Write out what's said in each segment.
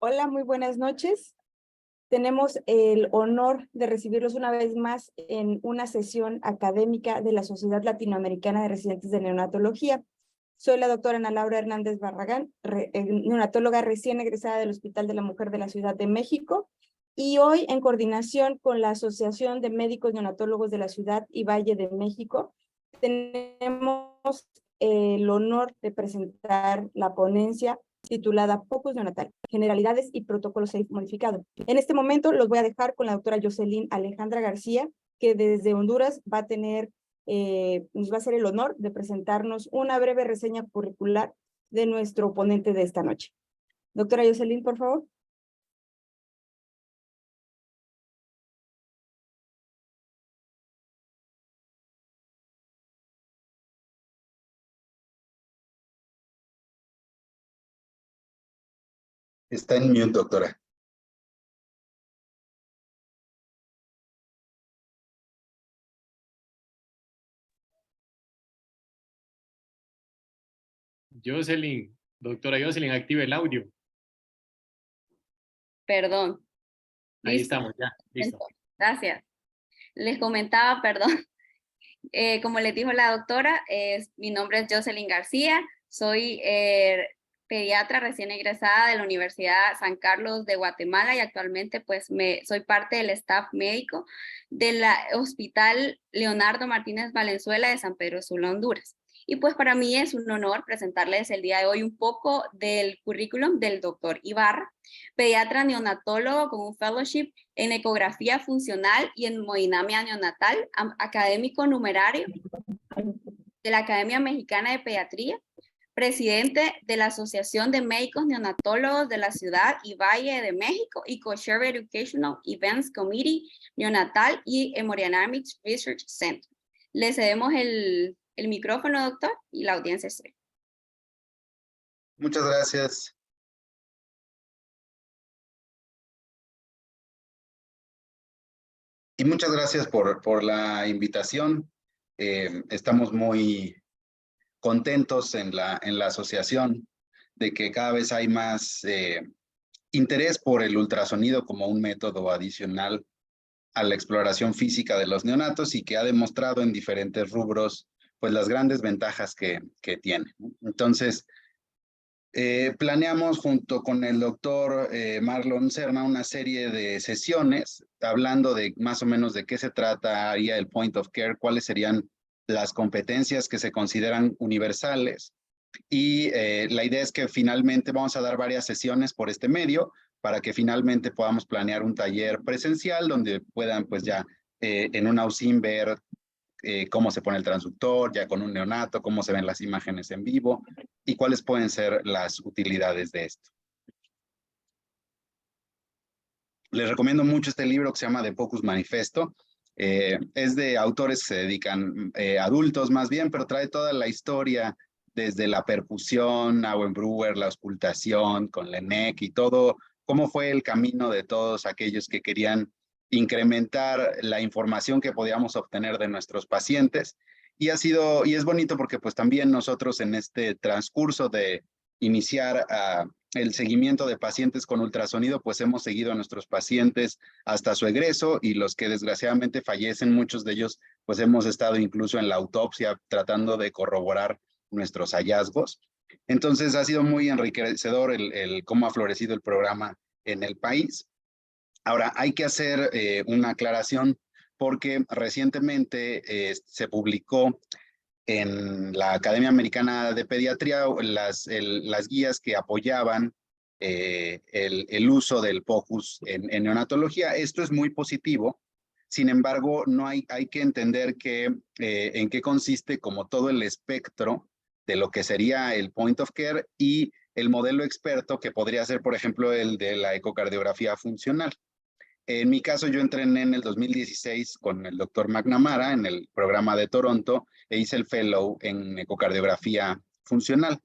Hola, muy buenas noches. Tenemos el honor de recibirlos una vez más en una sesión académica de la Sociedad Latinoamericana de Residentes de Neonatología. Soy la doctora Ana Laura Hernández Barragán, neonatóloga recién egresada del Hospital de la Mujer de la Ciudad de México, y hoy en coordinación con la Asociación de Médicos Neonatólogos de la Ciudad y Valle de México, tenemos el honor de presentar la ponencia titulada Focus Neonatal, Generalidades y Protocolos SAFE Modificado. En este momento los voy a dejar con la doctora Jocelyn Alejandra García, que desde Honduras va a tener, nos va a hacer el honor de presentarnos una breve reseña curricular de nuestro ponente de esta noche. Doctora Jocelyn, por favor. Está en mute, doctora. Jocelyn, doctora Jocelyn, active el audio. Perdón. Ahí Listo. estamos, ya, listo. Gracias. Les comentaba, perdón, como les dijo la doctora, mi nombre es Jocelyn García, soy pediatra recién egresada de la Universidad San Carlos de Guatemala y actualmente pues soy parte del staff médico del Hospital Leonardo Martínez Valenzuela de San Pedro Sula, Honduras. Y pues para mí es un honor presentarles el día de hoy un poco del currículum del doctor Ibarra, pediatra neonatólogo con un fellowship en ecografía funcional y en hemodinamia neonatal, académico numerario de la Academia Mexicana de Pediatría, presidente de la Asociación de Médicos Neonatólogos de la Ciudad y Valle de México y Co-Chair Educational Events Committee Neonatal y Hemodynamics Research Center. Le cedemos el micrófono, doctor, y la audiencia es suya. Muchas gracias. Y muchas gracias por la invitación. Estamos muy contentos en la asociación de que cada vez hay más interés por el ultrasonido como un método adicional a la exploración física de los neonatos y que ha demostrado en diferentes rubros pues las grandes ventajas que tiene. Entonces, planeamos junto con el doctor Marlon Serna una serie de sesiones hablando de más o menos de qué se trataría el point of care, cuáles serían las competencias que se consideran universales y la idea es que finalmente vamos a dar varias sesiones por este medio para que finalmente podamos planear un taller presencial donde puedan pues ya en una USIM ver cómo se pone el transductor, ya con un neonato, cómo se ven las imágenes en vivo y cuáles pueden ser las utilidades de esto. Les recomiendo mucho este libro que se llama The Focus Manifesto. Es de autores que se dedican, adultos más bien, pero trae toda la historia desde la percusión, Auenbruer, la auscultación con Lenec y todo, cómo fue el camino de todos aquellos que querían incrementar la información que podíamos obtener de nuestros pacientes. Y es bonito porque pues también nosotros en este transcurso de iniciar el seguimiento de pacientes con ultrasonido, pues hemos seguido a nuestros pacientes hasta su egreso y los que desgraciadamente fallecen, muchos de ellos, pues hemos estado incluso en la autopsia tratando de corroborar nuestros hallazgos. Entonces ha sido muy enriquecedor el cómo ha florecido el programa en el país. Ahora, hay que hacer una aclaración porque recientemente se publicó en la Academia Americana de Pediatría las guías que apoyaban el uso del POCUS en neonatología. Esto es muy positivo. Sin embargo, hay que entender en qué consiste como todo el espectro de lo que sería el point of care y el modelo experto que podría ser, por ejemplo, el de la ecocardiografía funcional. En mi caso, yo entrené en el 2016 con el doctor McNamara en el programa de Toronto e hice el fellow en ecocardiografía funcional.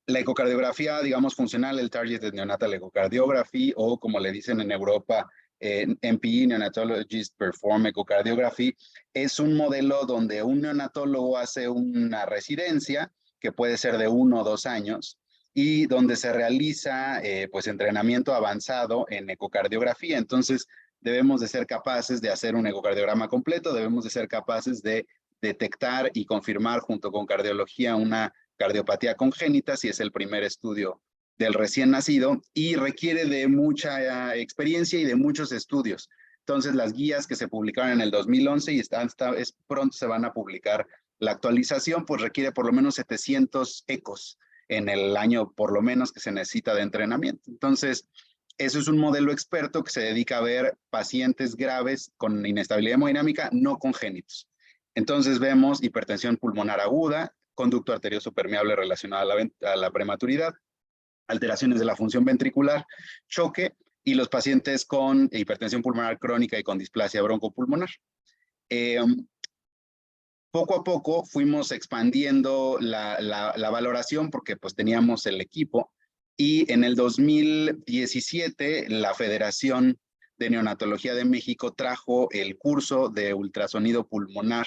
La ecocardiografía, digamos, funcional, el Targeted Neonatal Echocardiography, o como le dicen en Europa, NPE, Neonatologist Perform Echocardiography, es un modelo donde un neonatólogo hace una residencia, que puede ser de 1 o 2 años, y donde se realiza pues entrenamiento avanzado en ecocardiografía. Entonces, debemos de ser capaces de hacer un ecocardiograma completo, debemos de ser capaces de detectar y confirmar junto con cardiología una cardiopatía congénita, si es el primer estudio del recién nacido, y requiere de mucha experiencia y de muchos estudios. Entonces, las guías que se publicaron en el 2011 y pronto se van a publicar la actualización, pues requiere por lo menos 700 ecos en el año, por lo menos, que se necesita de entrenamiento. Entonces, eso es un modelo experto que se dedica a ver pacientes graves con inestabilidad hemodinámica no congénitos. Entonces vemos hipertensión pulmonar aguda, conducto arterioso permeable relacionado a la prematuridad, alteraciones de la función ventricular, choque y los pacientes con hipertensión pulmonar crónica y con displasia broncopulmonar. Poco a poco fuimos expandiendo la valoración porque pues teníamos el equipo y en el 2017 la Federación de Neonatología de México trajo el curso de ultrasonido pulmonar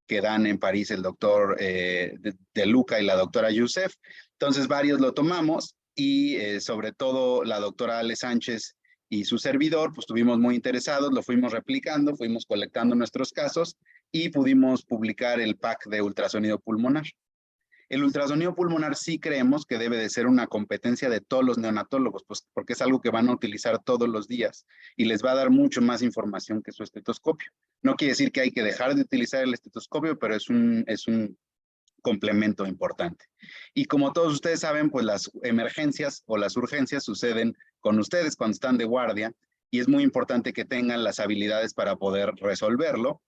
que dan en París el doctor de Luca y la doctora Youssef. Entonces varios lo tomamos y sobre todo la doctora Ale Sánchez y su servidor, pues estuvimos muy interesados, lo fuimos replicando, fuimos colectando nuestros casos y pudimos publicar el pack de ultrasonido pulmonar. El ultrasonido pulmonar sí creemos que debe de ser una competencia de todos los neonatólogos, pues porque es algo que van a utilizar todos los días y les va a dar mucho más información que su estetoscopio. No quiere decir que hay que dejar de utilizar el estetoscopio, pero es un complemento importante. Y como todos ustedes saben, pues las emergencias o las urgencias suceden con ustedes cuando están de guardia y es muy importante que tengan las habilidades para poder resolverlo.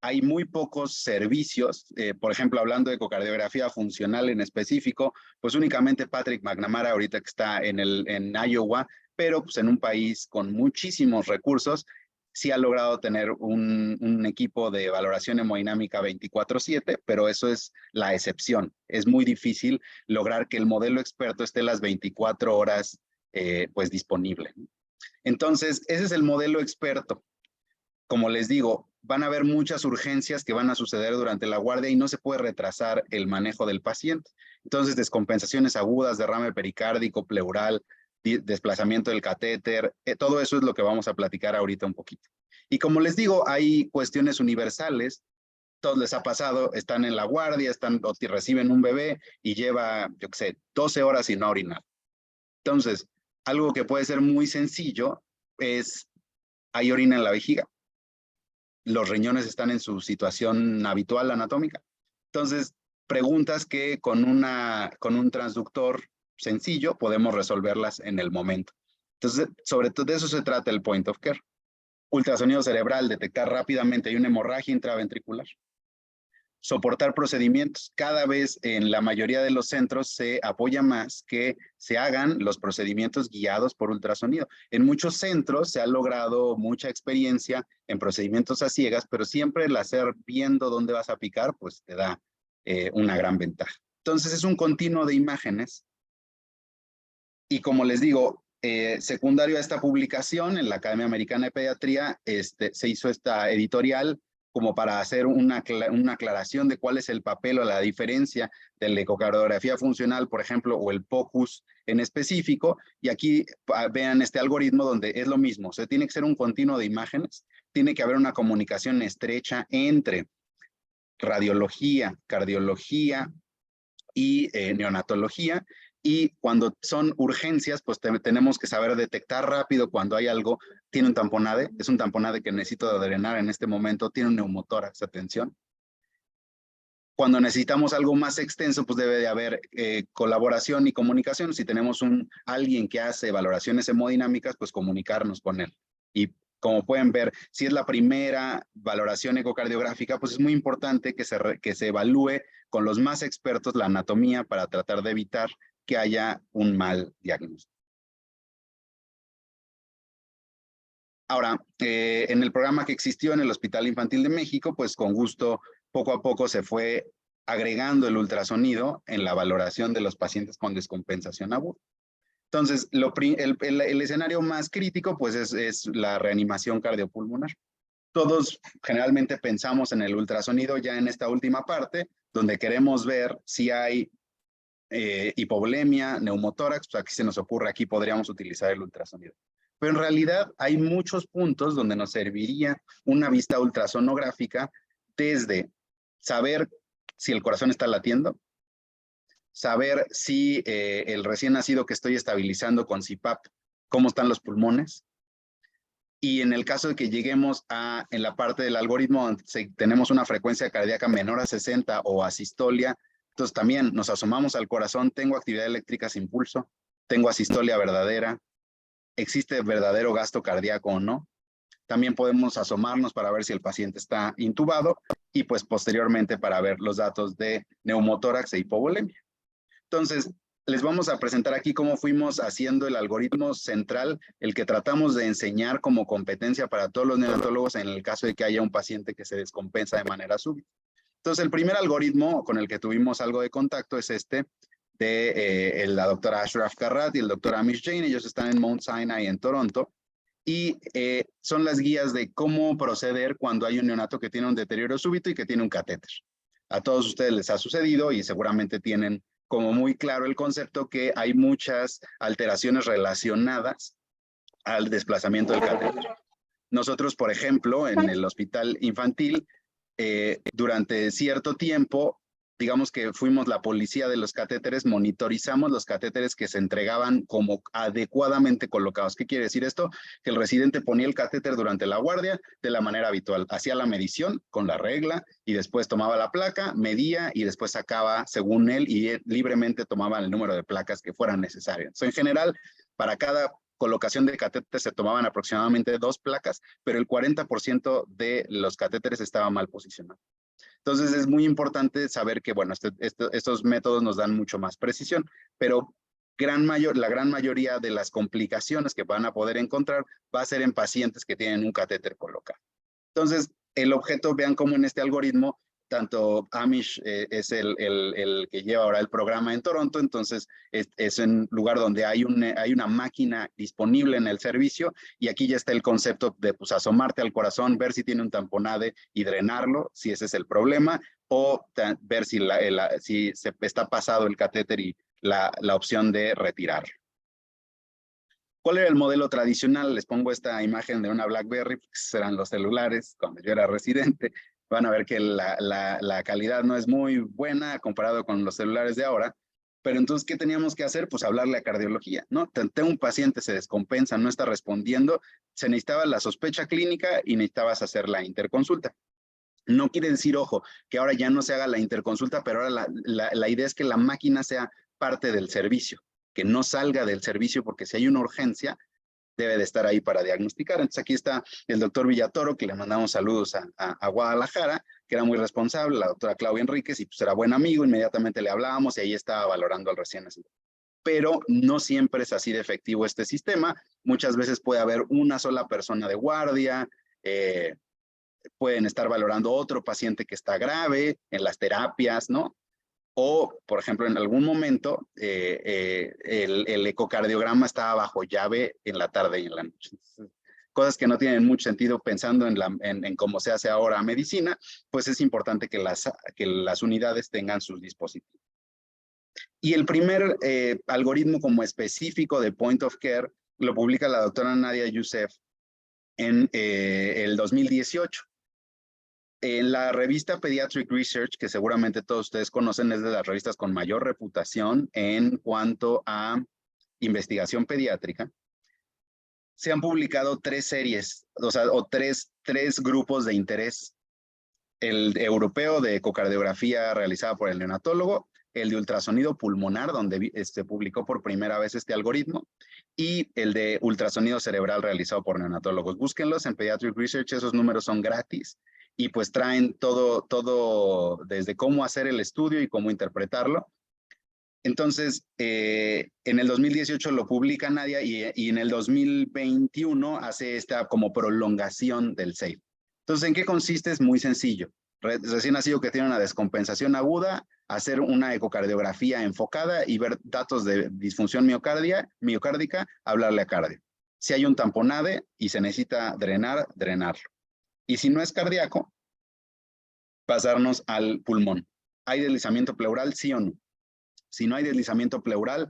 Hay muy pocos servicios, por ejemplo, hablando de ecocardiografía funcional en específico, pues únicamente Patrick McNamara ahorita que está en Iowa, pero pues en un país con muchísimos recursos, sí ha logrado tener un equipo de valoración hemodinámica 24/7, pero eso es la excepción. Es muy difícil lograr que el modelo experto esté las 24 horas pues disponible. Entonces, ese es el modelo experto. Como les digo, van a haber muchas urgencias que van a suceder durante la guardia y no se puede retrasar el manejo del paciente. Entonces, descompensaciones agudas, derrame pericárdico, pleural, desplazamiento del catéter, todo eso es lo que vamos a platicar ahorita un poquito. Y como les digo, hay cuestiones universales, todos les ha pasado, están en la guardia, o reciben un bebé y lleva, yo qué sé, 12 horas sin orinar. Entonces, algo que puede ser muy sencillo es, hay orina en la vejiga. Los riñones están en su situación habitual anatómica. Entonces, preguntas que con un transductor sencillo podemos resolverlas en el momento. Entonces, sobre todo de eso se trata el point of care. Ultrasonido cerebral, detectar rápidamente hay una hemorragia intraventricular. Soportar procedimientos. Cada vez en la mayoría de los centros se apoya más que se hagan los procedimientos guiados por ultrasonido. En muchos centros se ha logrado mucha experiencia en procedimientos a ciegas, pero siempre el hacer viendo dónde vas a picar, pues te da una gran ventaja. Entonces es un continuo de imágenes. Y como les digo, secundario a esta publicación en la Academia Americana de Pediatría, se hizo esta editorial como para hacer una aclaración de cuál es el papel o la diferencia de la ecocardiografía funcional, por ejemplo, o el POCUS en específico. Y aquí vean este algoritmo donde es lo mismo. O sea, tiene que ser un continuo de imágenes, tiene que haber una comunicación estrecha entre radiología, cardiología y neonatología. Y cuando son urgencias, pues tenemos que saber detectar rápido cuando hay algo. Tiene un tamponade, es un tamponade que necesito drenar en este momento, tiene un neumotórax, atención. Cuando necesitamos algo más extenso, pues debe de haber colaboración y comunicación. Si tenemos alguien que hace valoraciones hemodinámicas, pues comunicarnos con él. Y como pueden ver, si es la primera valoración ecocardiográfica, pues es muy importante que se evalúe con los más expertos la anatomía para tratar de evitar que haya un mal diagnóstico. Ahora, en el programa que existió en el Hospital Infantil de México, pues con gusto, poco a poco se fue agregando el ultrasonido en la valoración de los pacientes con descompensación aguda. Entonces, el escenario más crítico, pues es la reanimación cardiopulmonar. Todos generalmente pensamos en el ultrasonido ya en esta última parte, donde queremos ver si hay hipovolemia, neumotórax, pues aquí se nos ocurre, aquí podríamos utilizar el ultrasonido. Pero en realidad hay muchos puntos donde nos serviría una vista ultrasonográfica, desde saber si el corazón está latiendo, saber si el recién nacido que estoy estabilizando con CPAP, cómo están los pulmones. Y en el caso de que lleguemos en la parte del algoritmo, donde tenemos una frecuencia cardíaca menor a 60 o asistolia, entonces también nos asomamos al corazón, tengo actividad eléctrica sin pulso, tengo asistolia verdadera, existe verdadero gasto cardíaco o no. También podemos asomarnos para ver si el paciente está intubado y pues posteriormente para ver los datos de neumotórax e hipovolemia. Entonces, les vamos a presentar aquí cómo fuimos haciendo el algoritmo central, el que tratamos de enseñar como competencia para todos los neonatólogos en el caso de que haya un paciente que se descompensa de manera súbita. Entonces, el primer algoritmo con el que tuvimos algo de contacto es este de la doctora Ashraf Karrat y el doctor Amish Jain. Ellos están en Mount Sinai en Toronto y son las guías de cómo proceder cuando hay un neonato que tiene un deterioro súbito y que tiene un catéter. A todos ustedes les ha sucedido y seguramente tienen como muy claro el concepto que hay muchas alteraciones relacionadas al desplazamiento del catéter. Nosotros, por ejemplo, en el hospital infantil, durante cierto tiempo, digamos que fuimos la policía de los catéteres, monitorizamos los catéteres que se entregaban como adecuadamente colocados. ¿Qué quiere decir esto? Que el residente ponía el catéter durante la guardia de la manera habitual. Hacía la medición con la regla y después tomaba la placa, medía y después sacaba según él y libremente tomaba el número de placas que fueran necesarias. En general, para cada colocación de catéter se tomaban aproximadamente 2 placas, pero el 40% de los catéteres estaba mal posicionado. Entonces es muy importante saber que, bueno, estos métodos nos dan mucho más precisión, pero la gran mayoría de las complicaciones que van a poder encontrar va a ser en pacientes que tienen un catéter colocado. Entonces, el objeto, vean cómo en este algoritmo, tanto Amish es el que lleva ahora el programa en Toronto, entonces es un lugar donde hay una máquina disponible en el servicio y aquí ya está el concepto de pues, asomarte al corazón, ver si tiene un tamponade y drenarlo, si ese es el problema, o ver si se está pasado el catéter y la opción de retirarlo. ¿Cuál era el modelo tradicional? Les pongo esta imagen de una BlackBerry, que eran los celulares cuando yo era residente. Van a ver que la calidad no es muy buena comparado con los celulares de ahora. Pero entonces, ¿qué teníamos que hacer? Pues hablarle a cardiología, ¿no? Tengo un paciente, se descompensa, no está respondiendo, se necesitaba la sospecha clínica y necesitabas hacer la interconsulta. No quiere decir, ojo, que ahora ya no se haga la interconsulta, pero ahora la idea es que la máquina sea parte del servicio, que no salga del servicio, porque si hay una urgencia, debe de estar ahí para diagnosticar. Entonces aquí está el doctor Villatoro, que le mandamos saludos a Guadalajara, que era muy responsable, la doctora Claudia Enríquez, y pues era buen amigo, inmediatamente le hablábamos y ahí estaba valorando al recién nacido. Pero no siempre es así de efectivo este sistema, muchas veces puede haber una sola persona de guardia, pueden estar valorando otro paciente que está grave en las terapias, ¿no? O, por ejemplo, en algún momento el ecocardiograma estaba bajo llave en la tarde y en la noche. Cosas que no tienen mucho sentido pensando en cómo se hace ahora medicina, pues es importante que las unidades tengan sus dispositivos. Y el primer algoritmo como específico de Point of Care lo publica la doctora Nadia Youssef en el 2018. En la revista Pediatric Research, que seguramente todos ustedes conocen, es de las revistas con mayor reputación en cuanto a investigación pediátrica, se han publicado 3 series, o tres grupos de interés. El europeo de ecocardiografía realizada por el neonatólogo, el de ultrasonido pulmonar, donde se publicó por primera vez este algoritmo, y el de ultrasonido cerebral realizado por neonatólogos. Búsquenlos en Pediatric Research, esos números son gratis y pues traen todo desde cómo hacer el estudio y cómo interpretarlo. Entonces, en el 2018 lo publica Nadia y en el 2021 hace esta como prolongación del SAFE. Entonces, ¿en qué consiste? Es muy sencillo. Recién nacido que tiene una descompensación aguda, hacer una ecocardiografía enfocada y ver datos de disfunción miocárdica, hablarle a cardio. Si hay un tamponade y se necesita drenarlo. Y si no es cardíaco, pasarnos al pulmón. ¿Hay deslizamiento pleural, sí o no? Si no hay deslizamiento pleural,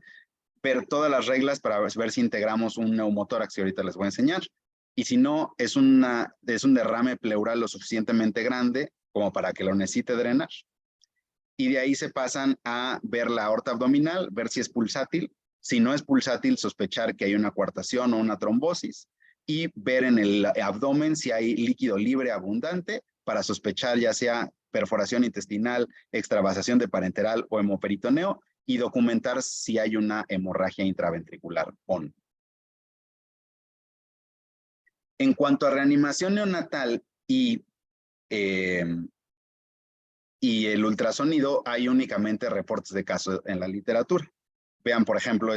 ver todas las reglas para ver si integramos un neumotórax, que ahorita les voy a enseñar. Y si no, es un derrame pleural lo suficientemente grande como para que lo necesite drenar. Y de ahí se pasan a ver la aorta abdominal, ver si es pulsátil. Si no es pulsátil, sospechar que hay una coartación o una trombosis. Y ver en el abdomen si hay líquido libre abundante para sospechar ya sea perforación intestinal, extravasación de parenteral o hemoperitoneo, y documentar si hay una hemorragia intraventricular o no. En cuanto a reanimación neonatal y el ultrasonido, hay únicamente reportes de casos en la literatura. Vean, por ejemplo,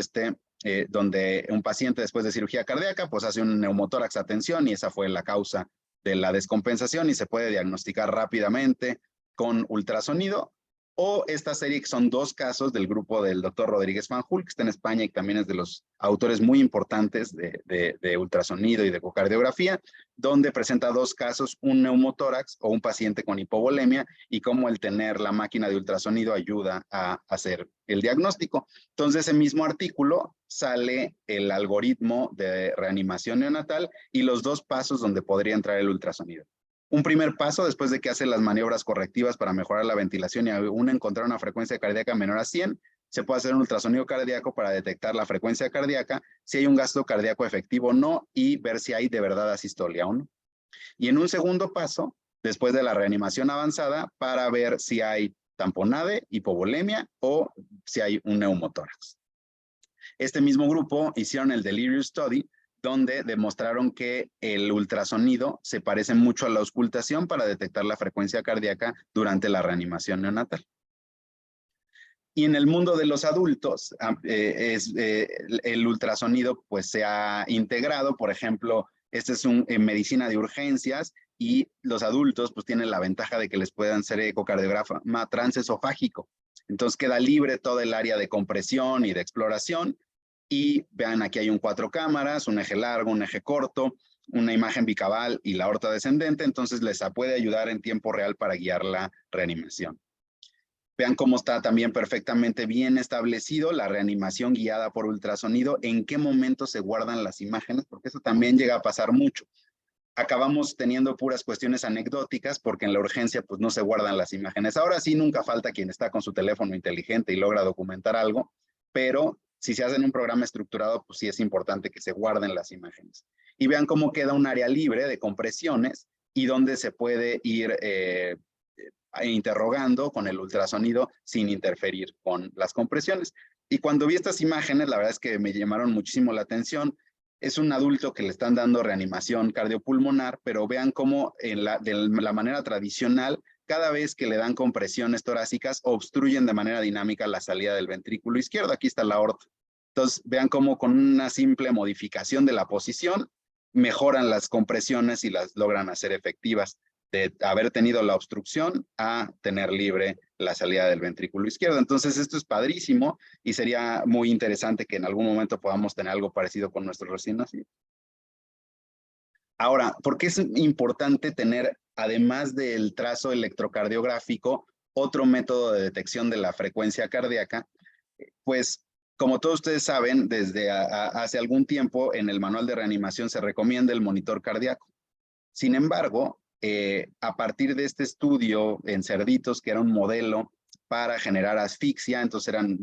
donde un paciente después de cirugía cardíaca, pues hace un neumotórax a tensión y esa fue la causa de la descompensación y se puede diagnosticar rápidamente con ultrasonido. O esta serie que son 2 casos del grupo del doctor Rodríguez Fanjul, que está en España y también es de los autores muy importantes de ultrasonido y de ecocardiografía, donde presenta 2 casos, un neumotórax o un paciente con hipovolemia y cómo el tener la máquina de ultrasonido ayuda a hacer el diagnóstico. Entonces, ese mismo artículo sale el algoritmo de reanimación neonatal y los 2 pasos donde podría entrar el ultrasonido. Un primer paso, después de que hace las maniobras correctivas para mejorar la ventilación y aún encontrar una frecuencia cardíaca menor a 100, se puede hacer un ultrasonido cardíaco para detectar la frecuencia cardíaca, si hay un gasto cardíaco efectivo o no, y ver si hay de verdad asistolia o no. Y en un segundo paso, después de la reanimación avanzada, para ver si hay tamponade, hipovolemia o si hay un neumotórax. Este mismo grupo hicieron el Delirious Study, donde demostraron que el ultrasonido se parece mucho a la auscultación para detectar la frecuencia cardíaca durante la reanimación neonatal. Y en el mundo de los adultos, el ultrasonido pues se ha integrado, por ejemplo, este es en medicina de urgencias y los adultos pues tienen la ventaja de que les puedan hacer ecocardiograma transesofágico. Entonces queda libre todo el área de compresión y de exploración. Y vean, aquí hay 4 cámaras, un eje largo, un eje corto, una imagen bicabal y la aorta descendente, entonces les puede ayudar en tiempo real para guiar la reanimación. Vean cómo está también perfectamente bien establecido la reanimación guiada por ultrasonido, en qué momento se guardan las imágenes, porque eso también llega a pasar mucho. Acabamos teniendo puras cuestiones anecdóticas porque en la urgencia pues no se guardan las imágenes. Ahora sí, nunca falta quien está con su teléfono inteligente y logra documentar algo, pero si se hace en un programa estructurado, pues sí es importante que se guarden las imágenes. Y vean cómo queda un área libre de compresiones y donde se puede ir interrogando con el ultrasonido sin interferir con las compresiones. Y cuando vi estas imágenes, la verdad es que me llamaron muchísimo la atención. Es un adulto que le están dando reanimación cardiopulmonar, pero vean cómo de la manera tradicional, cada vez que le dan compresiones torácicas, obstruyen de manera dinámica la salida del ventrículo izquierdo. Aquí está la aorta. Entonces, vean cómo con una simple modificación de la posición, mejoran las compresiones y las logran hacer efectivas, de haber tenido la obstrucción a tener libre la salida del ventrículo izquierdo. Entonces, esto es padrísimo y sería muy interesante que en algún momento podamos tener algo parecido con nuestros recién nacidos. Ahora, ¿por qué es importante tener, además del trazo electrocardiográfico, otro método de detección de la frecuencia cardíaca? Pues, como todos ustedes saben, desde hace algún tiempo en el manual de reanimación se recomienda el monitor cardíaco. Sin embargo, a partir de este estudio en cerditos, que era un modelo para generar asfixia, entonces eran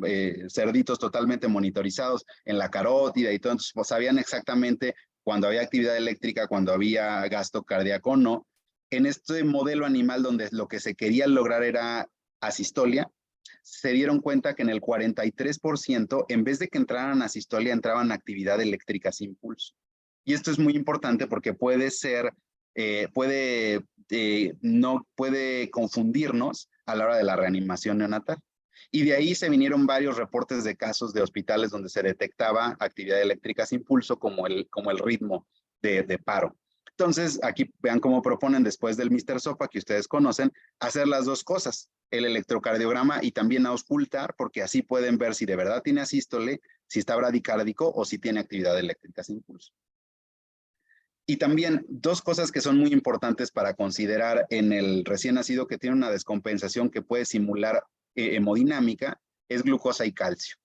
cerditos totalmente monitorizados en la carótida y todo, entonces pues, sabían exactamente cuando había actividad eléctrica, cuando había gasto cardíaco o no. En este modelo animal donde lo que se quería lograr era asistolia, se dieron cuenta que en el 43%, en vez de que entraran asistolia, entraban actividad eléctrica sin pulso. Y esto es muy importante porque puede ser, no puede confundirnos a la hora de la reanimación neonatal. Y de ahí se vinieron varios reportes de casos de hospitales donde se detectaba actividad eléctrica sin pulso como el ritmo de paro. Entonces, aquí vean cómo proponen después del Mr. Sopa, que ustedes conocen, hacer las 2 cosas, el electrocardiograma y también auscultar, porque así pueden ver si de verdad tiene asístole, si está bradicárdico o si tiene actividad eléctrica sin pulso. Y también 2 cosas que son muy importantes para considerar en el recién nacido que tiene una descompensación que puede simular hemodinámica, es glucosa y calcio.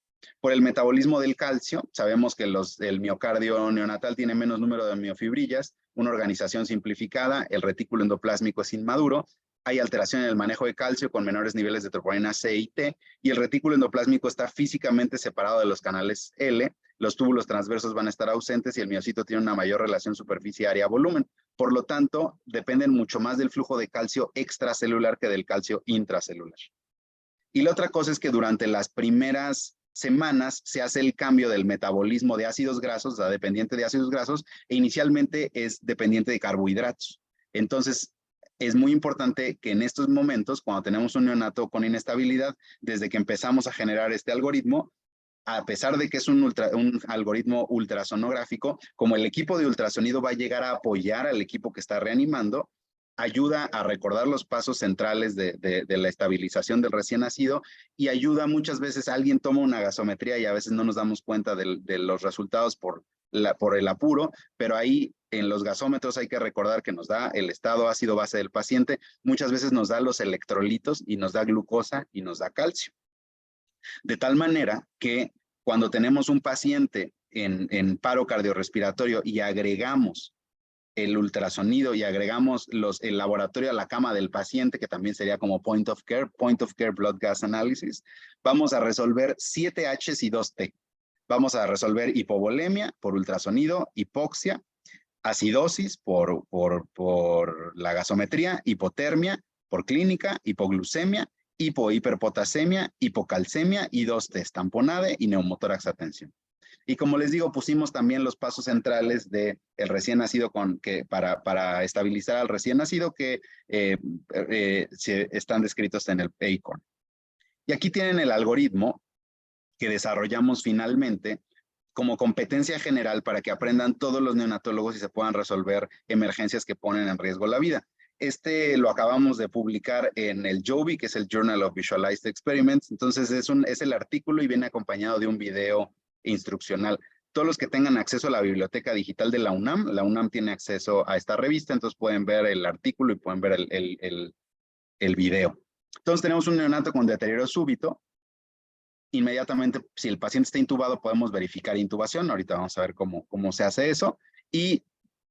Por el metabolismo del calcio, sabemos que el miocardio neonatal tiene menos número de miofibrillas, una organización simplificada, el retículo endoplásmico es inmaduro, hay alteración en el manejo de calcio con menores niveles de troponina C y T, y el retículo endoplásmico está físicamente separado de los canales L, los túbulos transversos van a estar ausentes y el miocito tiene una mayor relación superficie-área-volumen. Por lo tanto, dependen mucho más del flujo de calcio extracelular que del calcio intracelular. Y la otra cosa es que durante las primeras semanas se hace el cambio del metabolismo de ácidos grasos, o sea, dependiente de ácidos grasos, e inicialmente es dependiente de carbohidratos. Entonces, es muy importante que en estos momentos, cuando tenemos un neonato con inestabilidad, desde que empezamos a generar este algoritmo, a pesar de que es un algoritmo ultrasonográfico, como el equipo de ultrasonido va a llegar a apoyar al equipo que está reanimando, ayuda a recordar los pasos centrales de la estabilización del recién nacido y ayuda muchas veces, alguien toma una gasometría y a veces no nos damos cuenta de los resultados por el apuro, pero ahí en los gasómetros hay que recordar que nos da el estado ácido base del paciente, muchas veces nos da los electrolitos y nos da glucosa y nos da calcio. De tal manera que cuando tenemos un paciente en paro cardiorrespiratorio y agregamos el ultrasonido y agregamos el laboratorio a la cama del paciente, que también sería como point of care blood gas analysis, vamos a resolver 7 H's y 2 T. Vamos a resolver hipovolemia por ultrasonido, hipoxia, acidosis por la gasometría, hipotermia por clínica, hipoglucemia, hipohiperpotasemia, hipocalcemia y 2 T's, tamponade y neumotórax atención. Y como les digo, pusimos también los pasos centrales del recién nacido para estabilizar al recién nacido que están descritos en el ACORN. Y aquí tienen el algoritmo que desarrollamos finalmente como competencia general para que aprendan todos los neonatólogos y se puedan resolver emergencias que ponen en riesgo la vida. Lo acabamos de publicar en el JOVI, que es el Journal of Visualized Experiments. Entonces es el artículo y viene acompañado de un video instruccional. Todos los que tengan acceso a la biblioteca digital de la UNAM tiene acceso a esta revista, entonces pueden ver el artículo y pueden ver el video. Entonces tenemos un neonato con deterioro súbito. Inmediatamente, si el paciente está intubado, podemos verificar intubación. Ahorita vamos a ver cómo se hace eso. Y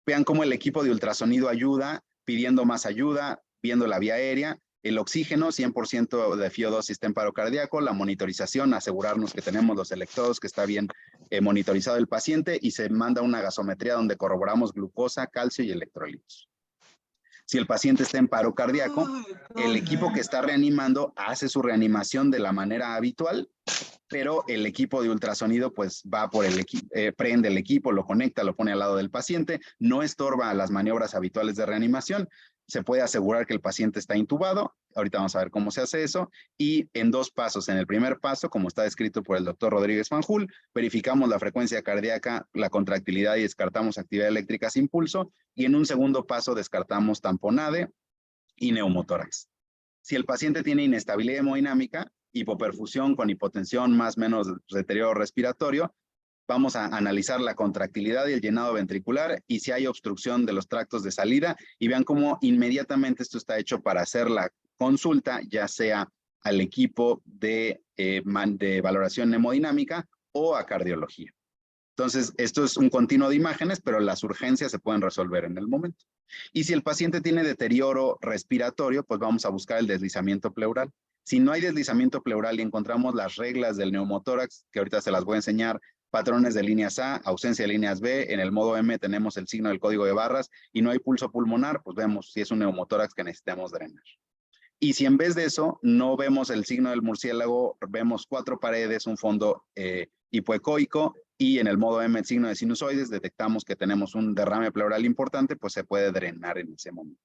vean cómo el equipo de ultrasonido ayuda, pidiendo más ayuda, viendo la vía aérea. El oxígeno, 100% de FiO2 si está en paro cardíaco, la monitorización, asegurarnos que tenemos los electrodos, que está bien monitorizado el paciente y se manda una gasometría donde corroboramos glucosa, calcio y electrolitos. Si el paciente está en paro cardíaco, el equipo que está reanimando hace su reanimación de la manera habitual, pero el equipo de ultrasonido pues va por el equipo, prende el equipo, lo conecta, lo pone al lado del paciente, no estorba las maniobras habituales de reanimación, se puede asegurar que el paciente está intubado, ahorita vamos a ver cómo se hace eso, y en 2 pasos. En el primer paso, como está descrito por el doctor Rodríguez Fanjul, verificamos la frecuencia cardíaca, la contractilidad y descartamos actividad eléctrica sin pulso, y en un segundo paso descartamos tamponade y neumotórax. Si el paciente tiene inestabilidad hemodinámica, hipoperfusión con hipotensión más o menos deterioro respiratorio, vamos a analizar la contractilidad y el llenado ventricular y si hay obstrucción de los tractos de salida y vean cómo inmediatamente esto está hecho para hacer la consulta, ya sea al equipo de valoración hemodinámica o a cardiología. Entonces, esto es un continuo de imágenes, pero las urgencias se pueden resolver en el momento. Y si el paciente tiene deterioro respiratorio, pues vamos a buscar el deslizamiento pleural. Si no hay deslizamiento pleural y encontramos las reglas del neumotórax, que ahorita se las voy a enseñar, patrones de líneas A, ausencia de líneas B, en el modo M tenemos el signo del código de barras y no hay pulso pulmonar, pues vemos si es un neumotórax que necesitamos drenar. Y si en vez de eso no vemos el signo del murciélago, vemos 4 paredes, un fondo hipoecoico y en el modo M el signo de sinusoides, detectamos que tenemos un derrame pleural importante, pues se puede drenar en ese momento.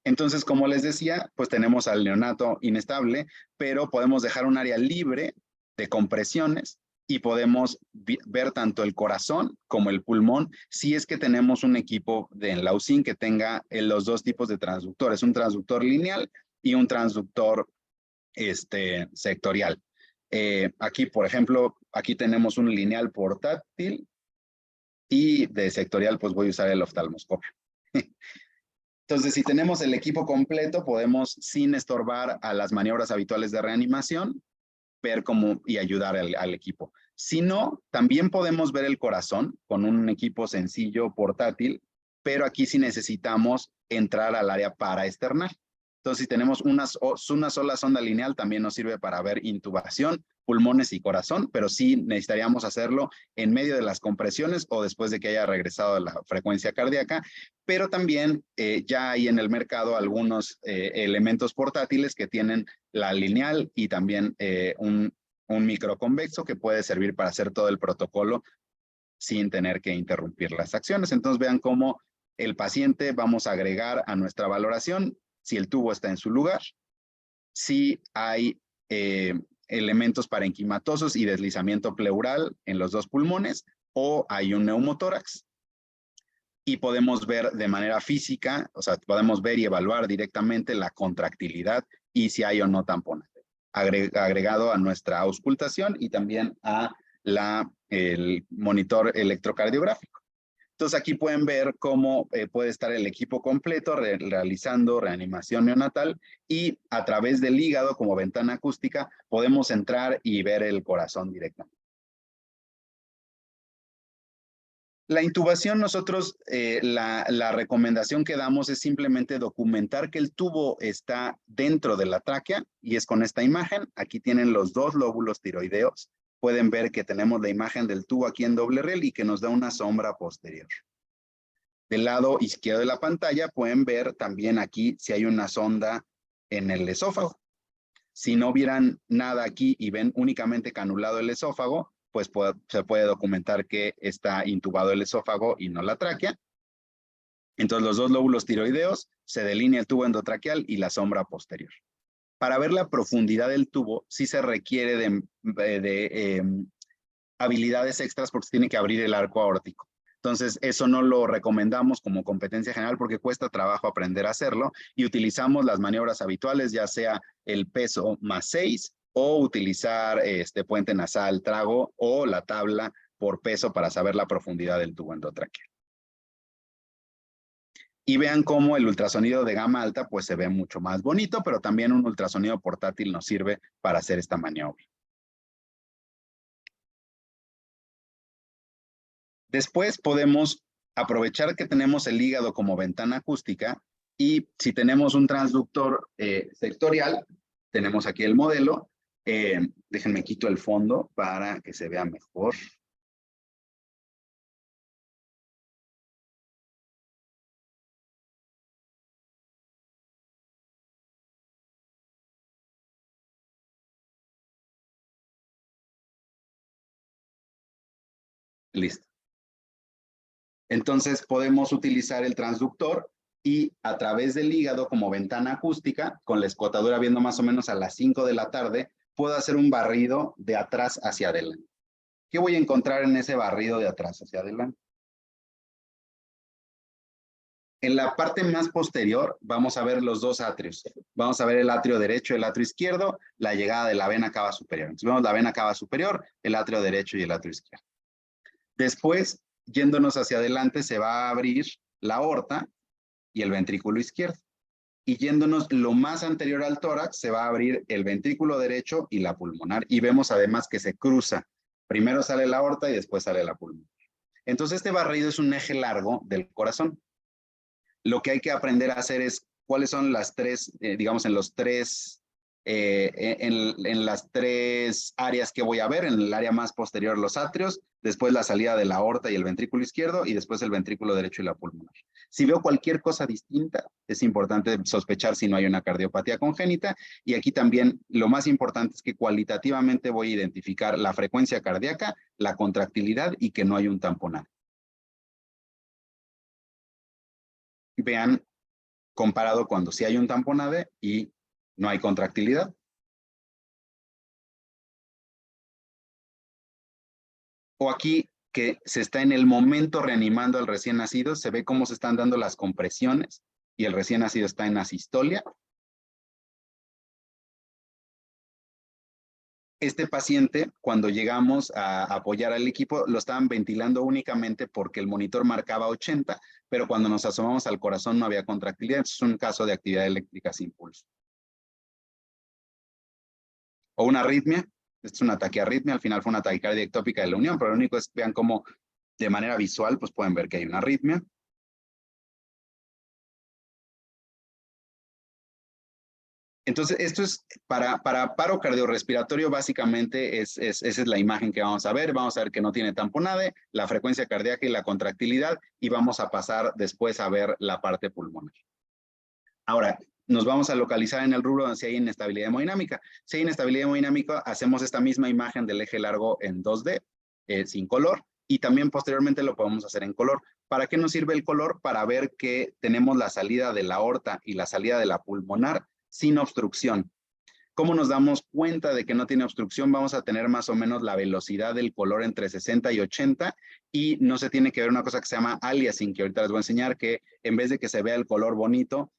Entonces, como les decía, pues tenemos al neonato inestable, pero podemos dejar un área libre de compresiones y podemos ver tanto el corazón como el pulmón si es que tenemos un equipo en la USIN que tenga los 2 tipos de transductores, un transductor lineal y un transductor sectorial. Aquí, por ejemplo, aquí tenemos un lineal portátil y de sectorial pues voy a usar el oftalmoscopio. Entonces, si tenemos el equipo completo, podemos, sin estorbar a las maniobras habituales de reanimación, ver cómo y ayudar al equipo. Si no, también podemos ver el corazón con un equipo sencillo, portátil, pero aquí sí necesitamos entrar al área paraesternal. Entonces, si tenemos una sola sonda lineal, también nos sirve para ver intubación, pulmones y corazón, pero sí necesitaríamos hacerlo en medio de las compresiones o después de que haya regresado a la frecuencia cardíaca, pero también ya hay en el mercado algunos elementos portátiles que tienen la lineal y también un microconvexo que puede servir para hacer todo el protocolo sin tener que interrumpir las acciones. Entonces vean cómo el paciente vamos a agregar a nuestra valoración si el tubo está en su lugar, si hay elementos parenquimatosos y deslizamiento pleural en los dos pulmones o hay un neumotórax. Y podemos ver de manera física, o sea, podemos ver y evaluar directamente la contractilidad y si hay o no tamponaje, agregado a nuestra auscultación y también a el monitor electrocardiográfico. Entonces aquí pueden ver cómo puede estar el equipo completo realizando reanimación neonatal y a través del hígado como ventana acústica podemos entrar y ver el corazón directamente. La intubación, nosotros, la recomendación que damos es simplemente documentar que el tubo está dentro de la tráquea y es con esta imagen. Aquí tienen los dos lóbulos tiroideos. Pueden ver que tenemos la imagen del tubo aquí en doble riel y que nos da una sombra posterior. Del lado izquierdo de la pantalla pueden ver también aquí si hay una sonda en el esófago. Si no vieran nada aquí y ven únicamente canulado el esófago, pues se puede documentar que está intubado el esófago y no la tráquea. Entonces los dos lóbulos tiroideos, se delinea el tubo endotraqueal y la sombra posterior. Para ver la profundidad del tubo, sí se requiere de habilidades extras porque se tiene que abrir el arco aórtico. Entonces, eso no lo recomendamos como competencia general porque cuesta trabajo aprender a hacerlo y utilizamos las maniobras habituales, ya sea el peso más 6 o utilizar puente nasal, trago o la tabla por peso para saber la profundidad del tubo endotraqueal. Y vean cómo el ultrasonido de gama alta pues se ve mucho más bonito, pero también un ultrasonido portátil nos sirve para hacer esta maniobra. Después podemos aprovechar que tenemos el hígado como ventana acústica y si tenemos un transductor sectorial, tenemos aquí el modelo. Déjenme quito el fondo para que se vea mejor. Listo. Entonces podemos utilizar el transductor y a través del hígado como ventana acústica, con la escotadura viendo más o menos a las 5 de la tarde, puedo hacer un barrido de atrás hacia adelante. ¿Qué voy a encontrar en ese barrido de atrás hacia adelante? En la parte más posterior vamos a ver los dos atrios. Vamos a ver el atrio derecho y el atrio izquierdo, la llegada de la vena cava superior. Entonces vemos la vena cava superior, el atrio derecho y el atrio izquierdo. Después, yéndonos hacia adelante, se va a abrir la aorta y el ventrículo izquierdo. Y yéndonos lo más anterior al tórax, se va a abrir el ventrículo derecho y la pulmonar. Y vemos además que se cruza. Primero sale la aorta y después sale la pulmonar. Entonces este barrido es un eje largo del corazón. Lo que hay que aprender a hacer es cuáles son las tres, digamos, en las tres áreas que voy a ver. En el área más posterior los atrios, después la salida de la aorta y el ventrículo izquierdo y después el ventrículo derecho y la pulmonar. Si veo cualquier cosa distinta, es importante sospechar si no hay una cardiopatía congénita y aquí también lo más importante es que cualitativamente voy a identificar la frecuencia cardíaca, la contractilidad y que no hay un tamponaje. Vean comparado cuando sí hay un tamponaje y no hay contractilidad. O aquí que se está en el momento reanimando al recién nacido, se ve cómo se están dando las compresiones y el recién nacido está en asistolia. Este paciente, cuando llegamos a apoyar al equipo, lo estaban ventilando únicamente porque el monitor marcaba 80, pero cuando nos asomamos al corazón no había contractilidad. Es un caso de actividad eléctrica sin pulso. O una arritmia. Esto es una taquiarritmia. Al final fue una taquicardia ectópica de la unión, pero lo único es, vean cómo de manera visual, pues pueden ver que hay una arritmia. Entonces, esto es para paro cardiorrespiratorio, básicamente esa es la imagen que vamos a ver. Vamos a ver que no tiene tamponade, la frecuencia cardíaca y la contractilidad, y vamos a pasar después a ver la parte pulmonar. Ahora, nos vamos a localizar en el rubro donde si hay inestabilidad hemodinámica. Si hay inestabilidad hemodinámica, hacemos esta misma imagen del eje largo en 2D, sin color, y también posteriormente lo podemos hacer en color. ¿Para qué nos sirve el color? Para ver que tenemos la salida de la aorta y la salida de la pulmonar sin obstrucción. ¿Cómo nos damos cuenta de que no tiene obstrucción? Vamos a tener más o menos la velocidad del color entre 60 y 80 y no se tiene que ver una cosa que se llama aliasing, que ahorita les voy a enseñar, que en vez de que se vea el color bonito,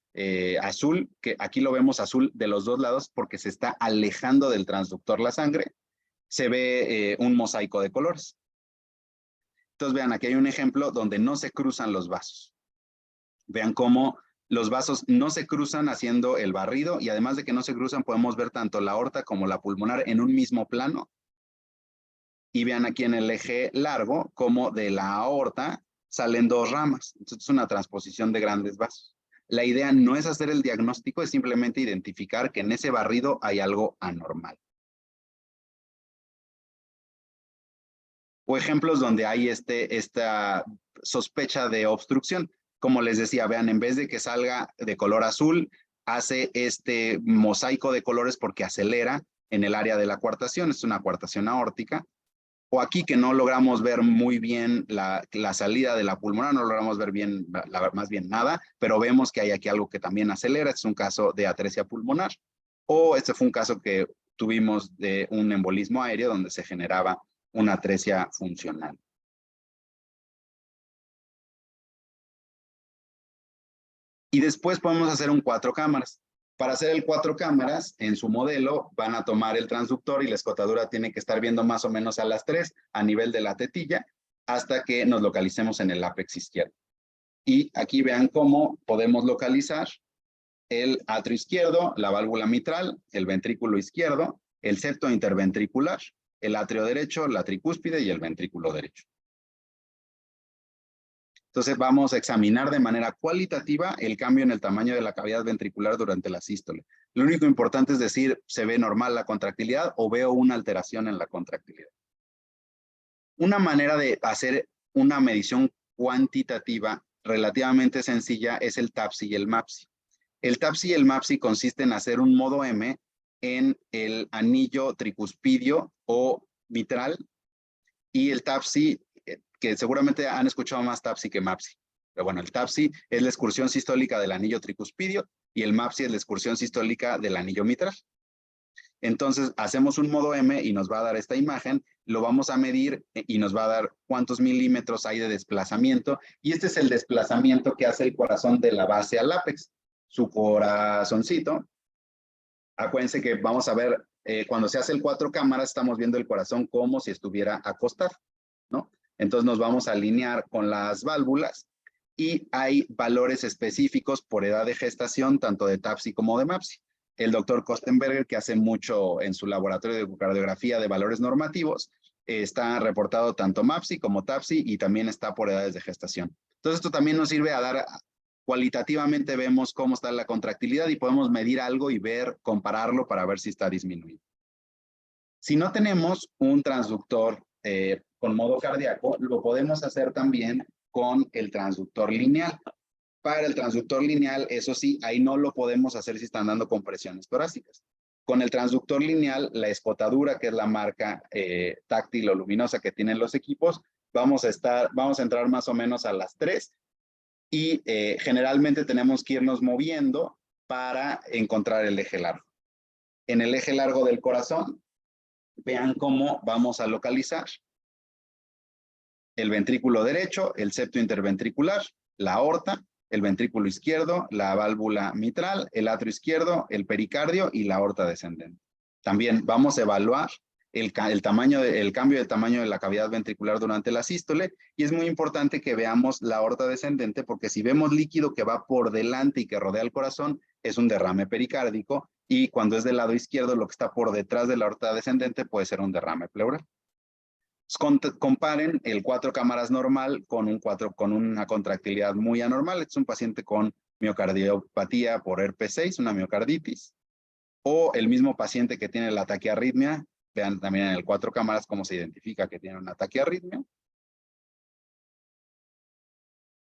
azul, que aquí lo vemos azul de los dos lados porque se está alejando del transductor la sangre, se ve un mosaico de colores. Entonces vean, aquí hay un ejemplo donde no se cruzan los vasos. Vean cómo los vasos no se cruzan haciendo el barrido y además de que no se cruzan podemos ver tanto la aorta como la pulmonar en un mismo plano. Y vean aquí en el eje largo como de la aorta salen dos ramas. Entonces es una transposición de grandes vasos. La idea no es hacer el diagnóstico, es simplemente identificar que en ese barrido hay algo anormal. O ejemplos donde hay esta sospecha de obstrucción. Como les decía, vean, en vez de que salga de color azul, hace este mosaico de colores porque acelera en el área de la coartación. Es una coartación aórtica. O aquí que no logramos ver muy bien la salida de la pulmonar, no logramos ver bien, más bien nada, pero vemos que hay aquí algo que también acelera. Es un caso de atresia pulmonar. O este fue un caso que tuvimos de un embolismo aéreo donde se generaba una atresia funcional. Y después podemos hacer un 4 cámaras. Para hacer el 4 cámaras, en su modelo van a tomar el transductor y la escotadura tiene que estar viendo más o menos a las 3 a nivel de la tetilla hasta que nos localicemos en el ápex izquierdo. Y aquí vean cómo podemos localizar el atrio izquierdo, la válvula mitral, el ventrículo izquierdo, el septo interventricular, el atrio derecho, la tricúspide y el ventrículo derecho. Entonces vamos a examinar de manera cualitativa el cambio en el tamaño de la cavidad ventricular durante la sístole. Lo único importante es decir, ¿se ve normal la contractilidad o veo una alteración en la contractilidad? Una manera de hacer una medición cuantitativa relativamente sencilla es el TAPSI y el MAPSI. El TAPSI y el MAPSI consiste en hacer un modo M en el anillo tricuspidio o mitral y el TAPSI, que seguramente han escuchado más TAPSI que MAPSI. Pero bueno, el TAPSI es la excursión sistólica del anillo tricuspidio y el MAPSI es la excursión sistólica del anillo mitral. Entonces, hacemos un modo M y nos va a dar esta imagen, lo vamos a medir y nos va a dar cuántos milímetros hay de desplazamiento. Y este es el desplazamiento que hace el corazón de la base al ápex. Su corazoncito. Acuérdense que vamos a ver, cuando se hace el 4 cámaras, estamos viendo el corazón como si estuviera acostado, ¿no? Entonces nos vamos a alinear con las válvulas y hay valores específicos por edad de gestación, tanto de TAPSI como de MAPSI. El doctor Kostenberger, que hace mucho en su laboratorio de ecocardiografía de valores normativos, está reportado tanto MAPSI como TAPSI y también está por edades de gestación. Entonces esto también nos sirve a dar, cualitativamente vemos cómo está la contractilidad y podemos medir algo y ver, compararlo para ver si está disminuido. Si no tenemos un transductor con modo cardíaco, lo podemos hacer también con el transductor lineal. Para el transductor lineal, eso sí, ahí no lo podemos hacer si están dando compresiones torácicas. Con el transductor lineal, la escotadura, que es la marca táctil o luminosa que tienen los equipos, vamos a entrar más o menos a las 3 y generalmente tenemos que irnos moviendo para encontrar el eje largo. En el eje largo del corazón, vean cómo vamos a localizar el ventrículo derecho, el septo interventricular, la aorta, el ventrículo izquierdo, la válvula mitral, el atrio izquierdo, el pericardio y la aorta descendente. También vamos a evaluar el cambio de tamaño de la cavidad ventricular durante la sístole, y es muy importante que veamos la aorta descendente, porque si vemos líquido que va por delante y que rodea el corazón, es un derrame pericárdico, y cuando es del lado izquierdo, lo que está por detrás de la aorta descendente puede ser un derrame pleural. Comparen el 4 cámaras normal con una contractilidad muy anormal. Es un paciente con miocardiopatía por herpes 6, una miocarditis, o el mismo paciente que tiene la taquiarritmia. Vean también en el 4 cámaras cómo se identifica que tiene una taquiarritmia.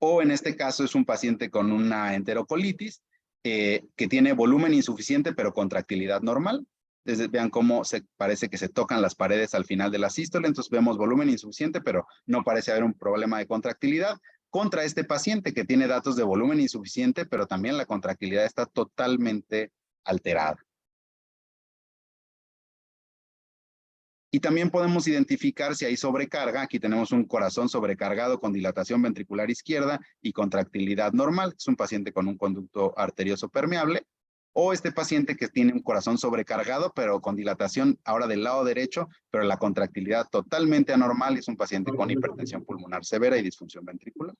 O en este caso es un paciente con una enterocolitis que tiene volumen insuficiente pero contractilidad normal. Entonces, vean cómo parece que se tocan las paredes al final de la sístole. Entonces vemos volumen insuficiente, pero no parece haber un problema de contractilidad. Contra este paciente que tiene datos de volumen insuficiente, pero también la contractilidad está totalmente alterada. Y también podemos identificar si hay sobrecarga. Aquí tenemos un corazón sobrecargado con dilatación ventricular izquierda y contractilidad normal. Es un paciente con un conducto arterioso permeable. O este paciente que tiene un corazón sobrecargado, pero con dilatación ahora del lado derecho, pero la contractilidad totalmente anormal, y es un paciente con hipertensión pulmonar severa y disfunción ventricular.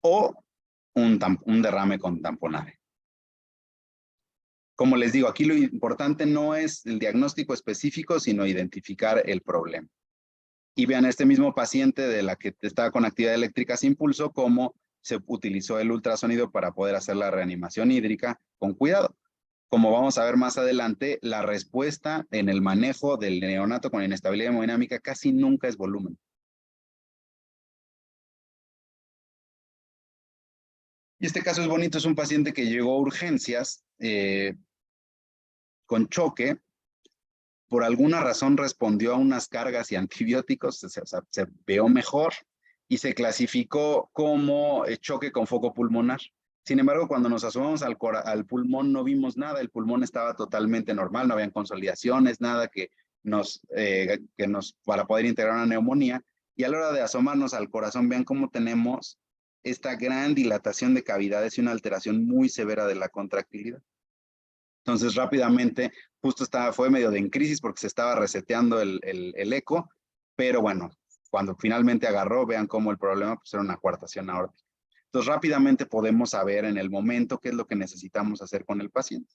O un derrame con tamponaje. Como les digo, aquí lo importante no es el diagnóstico específico, sino identificar el problema. Y vean este mismo paciente de la que estaba con actividad eléctrica sin pulso, cómo se utilizó el ultrasonido para poder hacer la reanimación hídrica con cuidado. Como vamos a ver más adelante, la respuesta en el manejo del neonato con inestabilidad hemodinámica casi nunca es volumen. Y este caso es bonito, es un paciente que llegó a urgencias con choque. Por alguna razón respondió a unas cargas y antibióticos, se vio mejor y se clasificó como choque con foco pulmonar. Sin embargo, cuando nos asomamos al pulmón no vimos nada, el pulmón estaba totalmente normal, no habían consolidaciones, nada para poder integrar una neumonía. Y a la hora de asomarnos al corazón, vean cómo tenemos esta gran dilatación de cavidades y una alteración muy severa de la contractilidad. Entonces rápidamente, justo fue medio de en crisis porque se estaba reseteando el eco, pero bueno, cuando finalmente agarró, vean cómo el problema pues, era una coartación aórtica. Entonces rápidamente podemos saber en el momento qué es lo que necesitamos hacer con el paciente.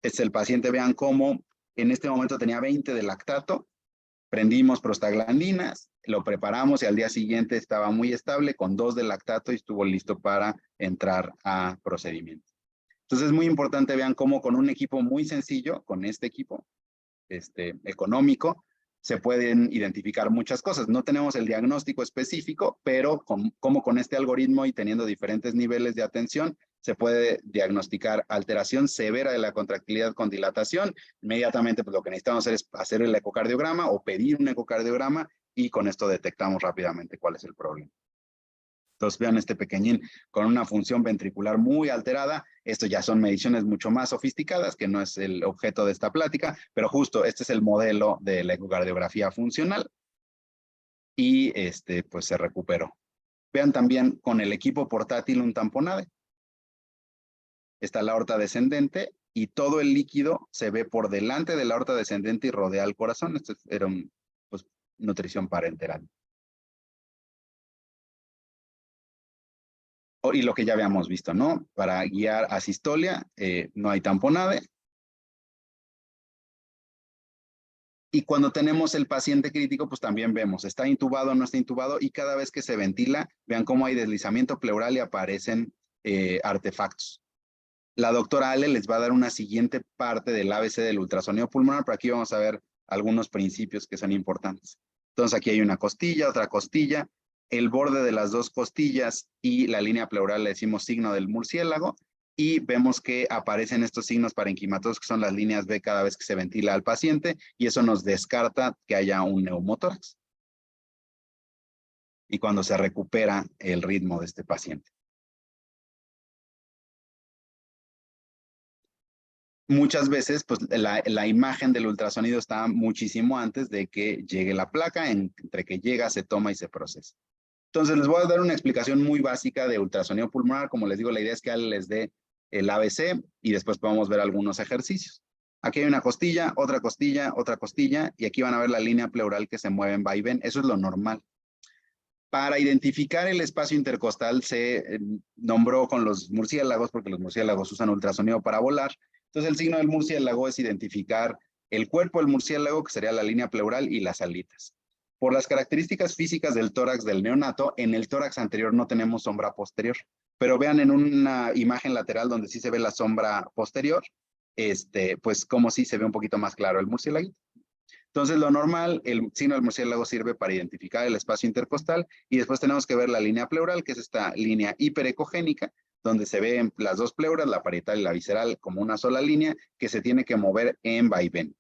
El paciente, vean cómo en este momento tenía 20 de lactato, prendimos prostaglandinas, lo preparamos y al día siguiente estaba muy estable con 2 de lactato y estuvo listo para entrar a procedimiento. Entonces es muy importante, vean cómo con un equipo muy sencillo, con este equipo económico, se pueden identificar muchas cosas. No tenemos el diagnóstico específico, pero como con este algoritmo y teniendo diferentes niveles de atención, se puede diagnosticar alteración severa de la contractilidad con dilatación. Inmediatamente pues, lo que necesitamos hacer es hacer el ecocardiograma o pedir un ecocardiograma y con esto detectamos rápidamente cuál es el problema. Entonces vean este pequeñín con una función ventricular muy alterada. Esto ya son mediciones mucho más sofisticadas, que no es el objeto de esta plática, pero justo este es el modelo de la ecocardiografía funcional. Y pues se recuperó. Vean también con el equipo portátil un tamponade. Está la aorta descendente y todo el líquido se ve por delante de la aorta descendente y rodea al corazón. Esto era nutrición parenteral. Y lo que ya habíamos visto, ¿no? Para guiar a sistolia, no hay tamponade. Y cuando tenemos el paciente crítico, pues también vemos, está intubado o no está intubado, y cada vez que se ventila, vean cómo hay deslizamiento pleural y aparecen artefactos. La doctora Ale les va a dar una siguiente parte del ABC del ultrasonido pulmonar, pero aquí vamos a ver algunos principios que son importantes. Entonces aquí hay una costilla, otra costilla, el borde de las dos costillas y la línea pleural le decimos signo del murciélago, y vemos que aparecen estos signos parenquimatosos que son las líneas B cada vez que se ventila al paciente, y eso nos descarta que haya un neumotórax. Y cuando se recupera el ritmo de este paciente. Muchas veces, pues la imagen del ultrasonido está muchísimo antes de que llegue la placa, entre que llega, se toma y se procesa. Entonces les voy a dar una explicación muy básica de ultrasonido pulmonar. Como les digo, la idea es que Ale les dé el ABC y después podemos ver algunos ejercicios. Aquí hay una costilla, otra costilla, y aquí van a ver la línea pleural que se mueve en vaivén. Eso es lo normal. Para identificar el espacio intercostal se nombró con los murciélagos, porque los murciélagos usan ultrasonido para volar. Entonces el signo del murciélago es identificar el cuerpo del murciélago, que sería la línea pleural, y las alitas. Por las características físicas del tórax del neonato, en el tórax anterior no tenemos sombra posterior. Pero vean en una imagen lateral donde sí se ve la sombra posterior, pues como sí se ve un poquito más claro el murciélago. Entonces, lo normal, el signo del murciélago sirve para identificar el espacio intercostal y después tenemos que ver la línea pleural, que es esta línea hiperecogénica, donde se ven las dos pleuras, la parietal y la visceral, como una sola línea que se tiene que mover en vaivén.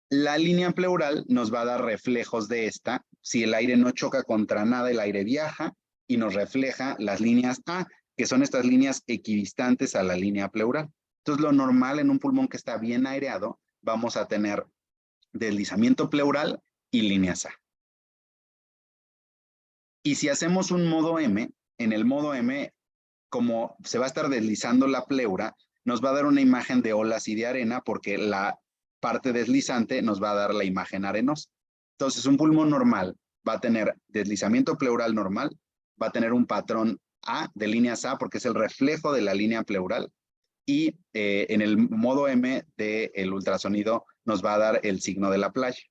La línea pleural nos va a dar reflejos de esta. Si el aire no choca contra nada, el aire viaja y nos refleja las líneas A, que son estas líneas equidistantes a la línea pleural. Entonces, lo normal en un pulmón que está bien aireado, vamos a tener deslizamiento pleural y líneas A. Y si hacemos un modo M, en el modo M, como se va a estar deslizando la pleura, nos va a dar una imagen de olas y de arena, porque la parte deslizante nos va a dar la imagen arenosa. Entonces, un pulmón normal va a tener deslizamiento pleural normal, va a tener un patrón A de líneas A, porque es el reflejo de la línea pleural, y en el modo M del ultrasonido nos va a dar el signo de la playa.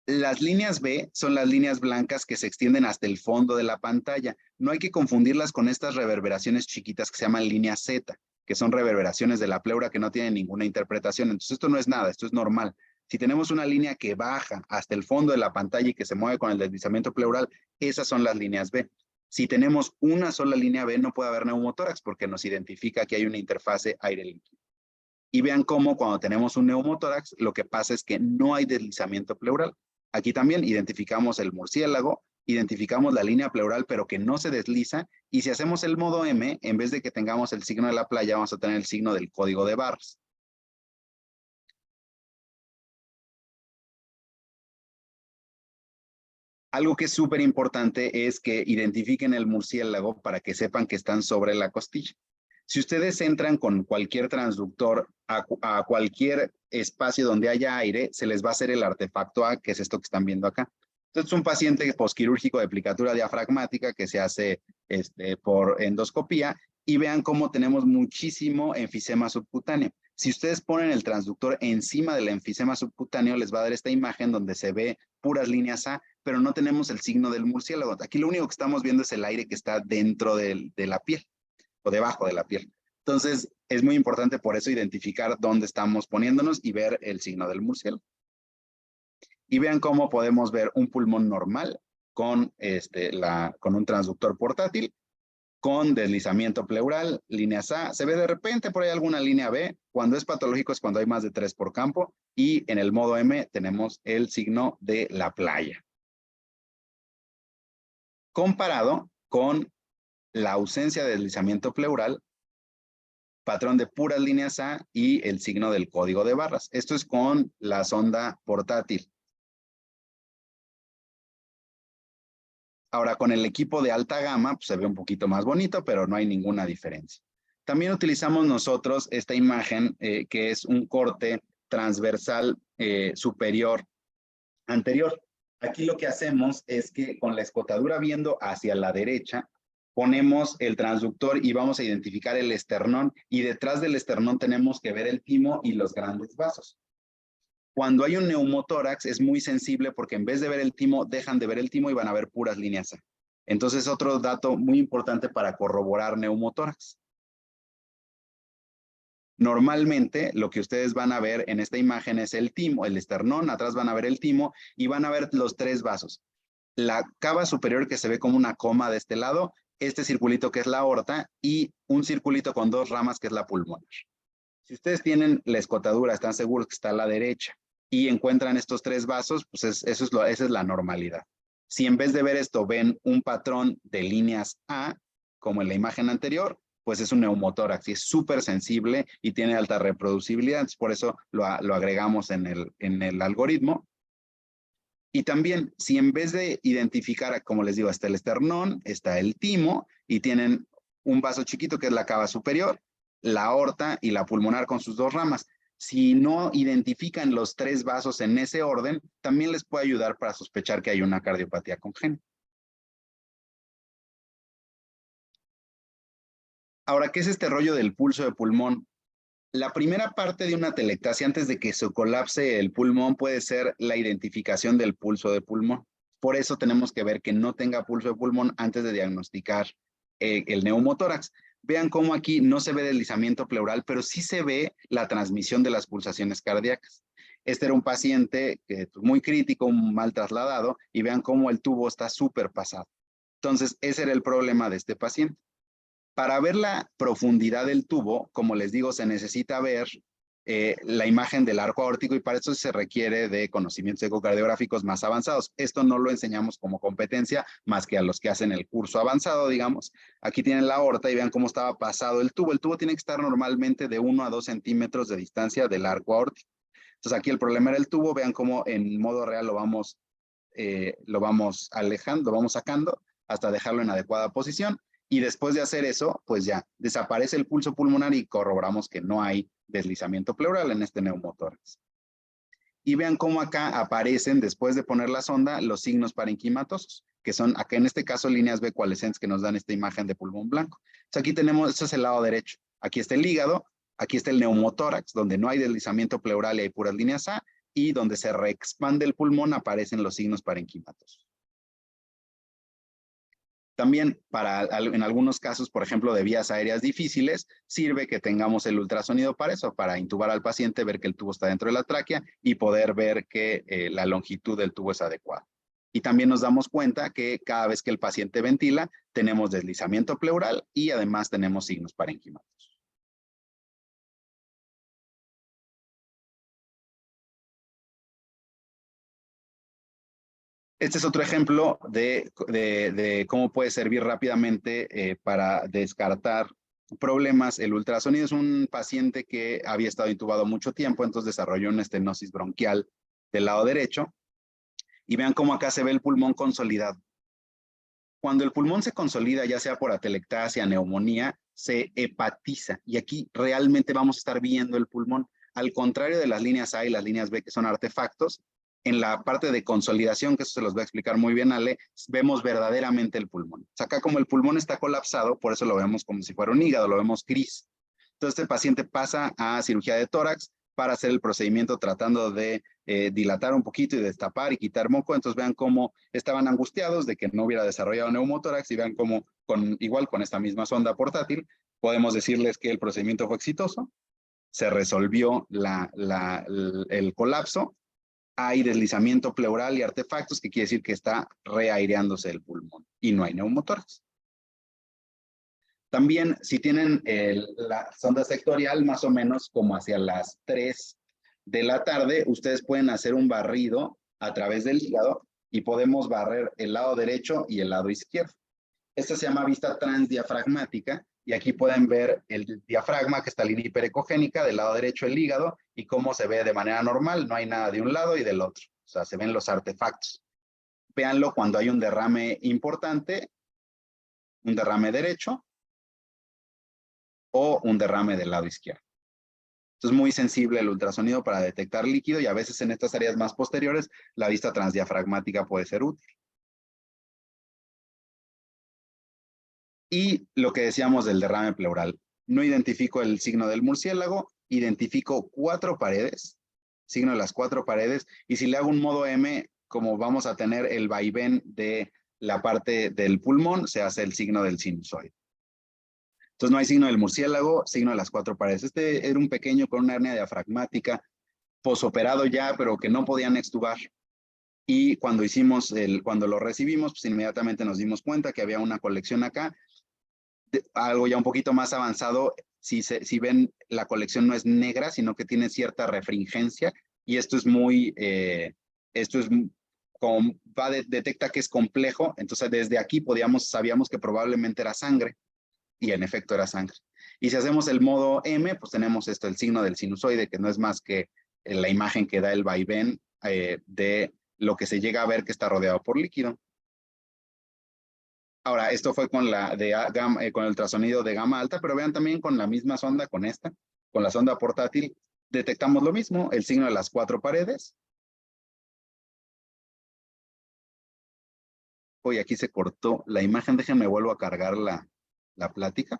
Las líneas B son las líneas blancas que se extienden hasta el fondo de la pantalla. No hay que confundirlas con estas reverberaciones chiquitas que se llaman líneas Z, que son reverberaciones de la pleura que no tienen ninguna interpretación. Entonces, esto no es nada, esto es normal. Si tenemos una línea que baja hasta el fondo de la pantalla y que se mueve con el deslizamiento pleural, esas son las líneas B. Si tenemos una sola línea B, no puede haber neumotórax porque nos identifica que hay una interfase aire líquido. Y vean cómo cuando tenemos un neumotórax, lo que pasa es que no hay deslizamiento pleural. Aquí también identificamos el murciélago, identificamos la línea pleural, pero que no se desliza. Y si hacemos el modo M, en vez de que tengamos el signo de la playa, vamos a tener el signo del código de barras. Algo que es súper importante es que identifiquen el murciélago para que sepan que están sobre la costilla. Si ustedes entran con cualquier transductor a cualquier espacio donde haya aire, se les va a hacer el artefacto A, que es esto que están viendo acá. Entonces, es un paciente posquirúrgico de aplicatura diafragmática que se hace por endoscopía, y vean cómo tenemos muchísimo enfisema subcutáneo. Si ustedes ponen el transductor encima del enfisema subcutáneo, les va a dar esta imagen donde se ve puras líneas A, pero no tenemos el signo del murciélago. Aquí lo único que estamos viendo es el aire que está dentro de la piel o debajo de la piel. Entonces, es muy importante por eso identificar dónde estamos poniéndonos y ver el signo del murciélago. Y vean cómo podemos ver un pulmón normal con un transductor portátil, con deslizamiento pleural, líneas A. Se ve de repente por ahí alguna línea B. Cuando es patológico es cuando hay más de 3 por campo. Y en el modo M tenemos el signo de la playa. Comparado con la ausencia de deslizamiento pleural, patrón de puras líneas A y el signo del código de barras. Esto es con la sonda portátil. Ahora, con el equipo de alta gama, pues se ve un poquito más bonito, pero no hay ninguna diferencia. También utilizamos nosotros esta imagen, que es un corte transversal superior anterior. Aquí lo que hacemos es que con la escotadura viendo hacia la derecha, ponemos el transductor y vamos a identificar el esternón, y detrás del esternón tenemos que ver el timo y los grandes vasos. Cuando hay un neumotórax es muy sensible porque en vez de ver el timo, dejan de ver el timo y van a ver puras líneas A. Entonces, otro dato muy importante para corroborar neumotórax. Normalmente, lo que ustedes van a ver en esta imagen es el timo, el esternón, atrás van a ver el timo y van a ver los 3 vasos. La cava superior que se ve como una coma de este lado, este circulito que es la aorta y un circulito con 2 ramas que es la pulmonar. Si ustedes tienen la escotadura, están seguros que está a la derecha y encuentran estos 3 vasos, pues esa es la normalidad. Si en vez de ver esto ven un patrón de líneas A, como en la imagen anterior, pues es un neumotórax y es súper sensible y tiene alta reproducibilidad. Por eso lo agregamos en el algoritmo. Y también, si en vez de identificar, como les digo, está el esternón, está el timo y tienen un vaso chiquito que es la cava superior, la aorta y la pulmonar con sus dos ramas. Si no identifican los tres vasos en ese orden, también les puede ayudar para sospechar que hay una cardiopatía congénita. Ahora, ¿qué es este rollo del pulso de pulmón? La primera parte de una atelectasia, antes de que se colapse el pulmón, puede ser la identificación del pulso de pulmón. Por eso tenemos que ver que no tenga pulso de pulmón antes de diagnosticar el neumotórax. Vean cómo aquí no se ve deslizamiento pleural, pero sí se ve la transmisión de las pulsaciones cardíacas. Este era un paciente muy crítico, mal trasladado, y vean cómo el tubo está súper pasado. Entonces, ese era el problema de este paciente. Para ver la profundidad del tubo, como les digo, se necesita ver la imagen del arco aórtico y para eso se requiere de conocimientos ecocardiográficos más avanzados. Esto no lo enseñamos como competencia más que a los que hacen el curso avanzado, digamos. Aquí tienen la aorta y vean cómo estaba pasado el tubo. El tubo tiene que estar normalmente de 1 a 2 centímetros de distancia del arco aórtico. Entonces aquí el problema era el tubo. Vean cómo en modo real lo vamos alejando, lo vamos sacando hasta dejarlo en adecuada posición. Y después de hacer eso, pues ya desaparece el pulso pulmonar y corroboramos que no hay deslizamiento pleural en este neumotórax. Y vean cómo acá aparecen, después de poner la sonda, los signos parenquimatosos, que son acá en este caso líneas B coalescentes que nos dan esta imagen de pulmón blanco. Entonces aquí tenemos, este es el lado derecho. Aquí está el hígado, aquí está el neumotórax, donde no hay deslizamiento pleural y hay puras líneas A, y donde se reexpande el pulmón aparecen los signos parenquimatosos. También en algunos casos, por ejemplo, de vías aéreas difíciles, sirve que tengamos el ultrasonido para eso, para intubar al paciente, ver que el tubo está dentro de la tráquea y poder ver que la longitud del tubo es adecuada. Y también nos damos cuenta que cada vez que el paciente ventila, tenemos deslizamiento pleural y además tenemos signos parenquimatosos. Este es otro ejemplo de cómo puede servir rápidamente para descartar problemas. El ultrasonido es un paciente que había estado intubado mucho tiempo, entonces desarrolló una estenosis bronquial del lado derecho. Y vean cómo acá se ve el pulmón consolidado. Cuando el pulmón se consolida, ya sea por atelectasia, neumonía, se hepatiza. Y aquí realmente vamos a estar viendo el pulmón. Al contrario de las líneas A y las líneas B, que son artefactos, en la parte de consolidación, que eso se los va a explicar muy bien Ale, vemos verdaderamente el pulmón. O sea, acá como el pulmón está colapsado, por eso lo vemos como si fuera un hígado, lo vemos gris. Entonces este paciente pasa a cirugía de tórax para hacer el procedimiento tratando de dilatar un poquito y destapar y quitar moco. Entonces vean cómo estaban angustiados de que no hubiera desarrollado neumotórax y vean cómo igual con esta misma sonda portátil podemos decirles que el procedimiento fue exitoso, se resolvió el colapso. Hay deslizamiento pleural y artefactos, que quiere decir que está reaireándose el pulmón y no hay neumotórax. También, si tienen la sonda sectorial, más o menos como hacia las 3 de la tarde, ustedes pueden hacer un barrido a través del hígado y podemos barrer el lado derecho y el lado izquierdo. Esta se llama vista transdiafragmática y aquí pueden ver el diafragma, que está línea hiperecogénica, del lado derecho el hígado y cómo se ve de manera normal, no hay nada de un lado y del otro, o sea, se ven los artefactos. Véanlo cuando hay un derrame importante, un derrame derecho o un derrame del lado izquierdo. Entonces es muy sensible el ultrasonido para detectar líquido y a veces en estas áreas más posteriores la vista transdiafragmática puede ser útil. Y lo que decíamos del derrame pleural. No identifico el signo del murciélago, identifico 4 paredes, signo de las 4 paredes, y si le hago un modo M, como vamos a tener el vaivén de la parte del pulmón, se hace el signo del sinusoide. Entonces no hay signo del murciélago, signo de las 4 paredes. Este era un pequeño con una hernia diafragmática, posoperado ya, pero que no podían extubar. Y cuando cuando lo recibimos, pues inmediatamente nos dimos cuenta que había una colección acá. Algo ya un poquito más avanzado, si ven, la colección no es negra, sino que tiene cierta refringencia, y esto es como detecta que es complejo, entonces desde aquí sabíamos que probablemente era sangre, y en efecto era sangre. Y si hacemos el modo M, pues tenemos el signo del sinusoide, que no es más que la imagen que da el vaivén de lo que se llega a ver que está rodeado por líquido. Ahora, esto fue con con el ultrasonido de gama alta, pero vean también con la misma sonda, con la sonda portátil, detectamos lo mismo, el signo de las 4 paredes. Uy, aquí se cortó la imagen, déjenme vuelvo a cargar la plática.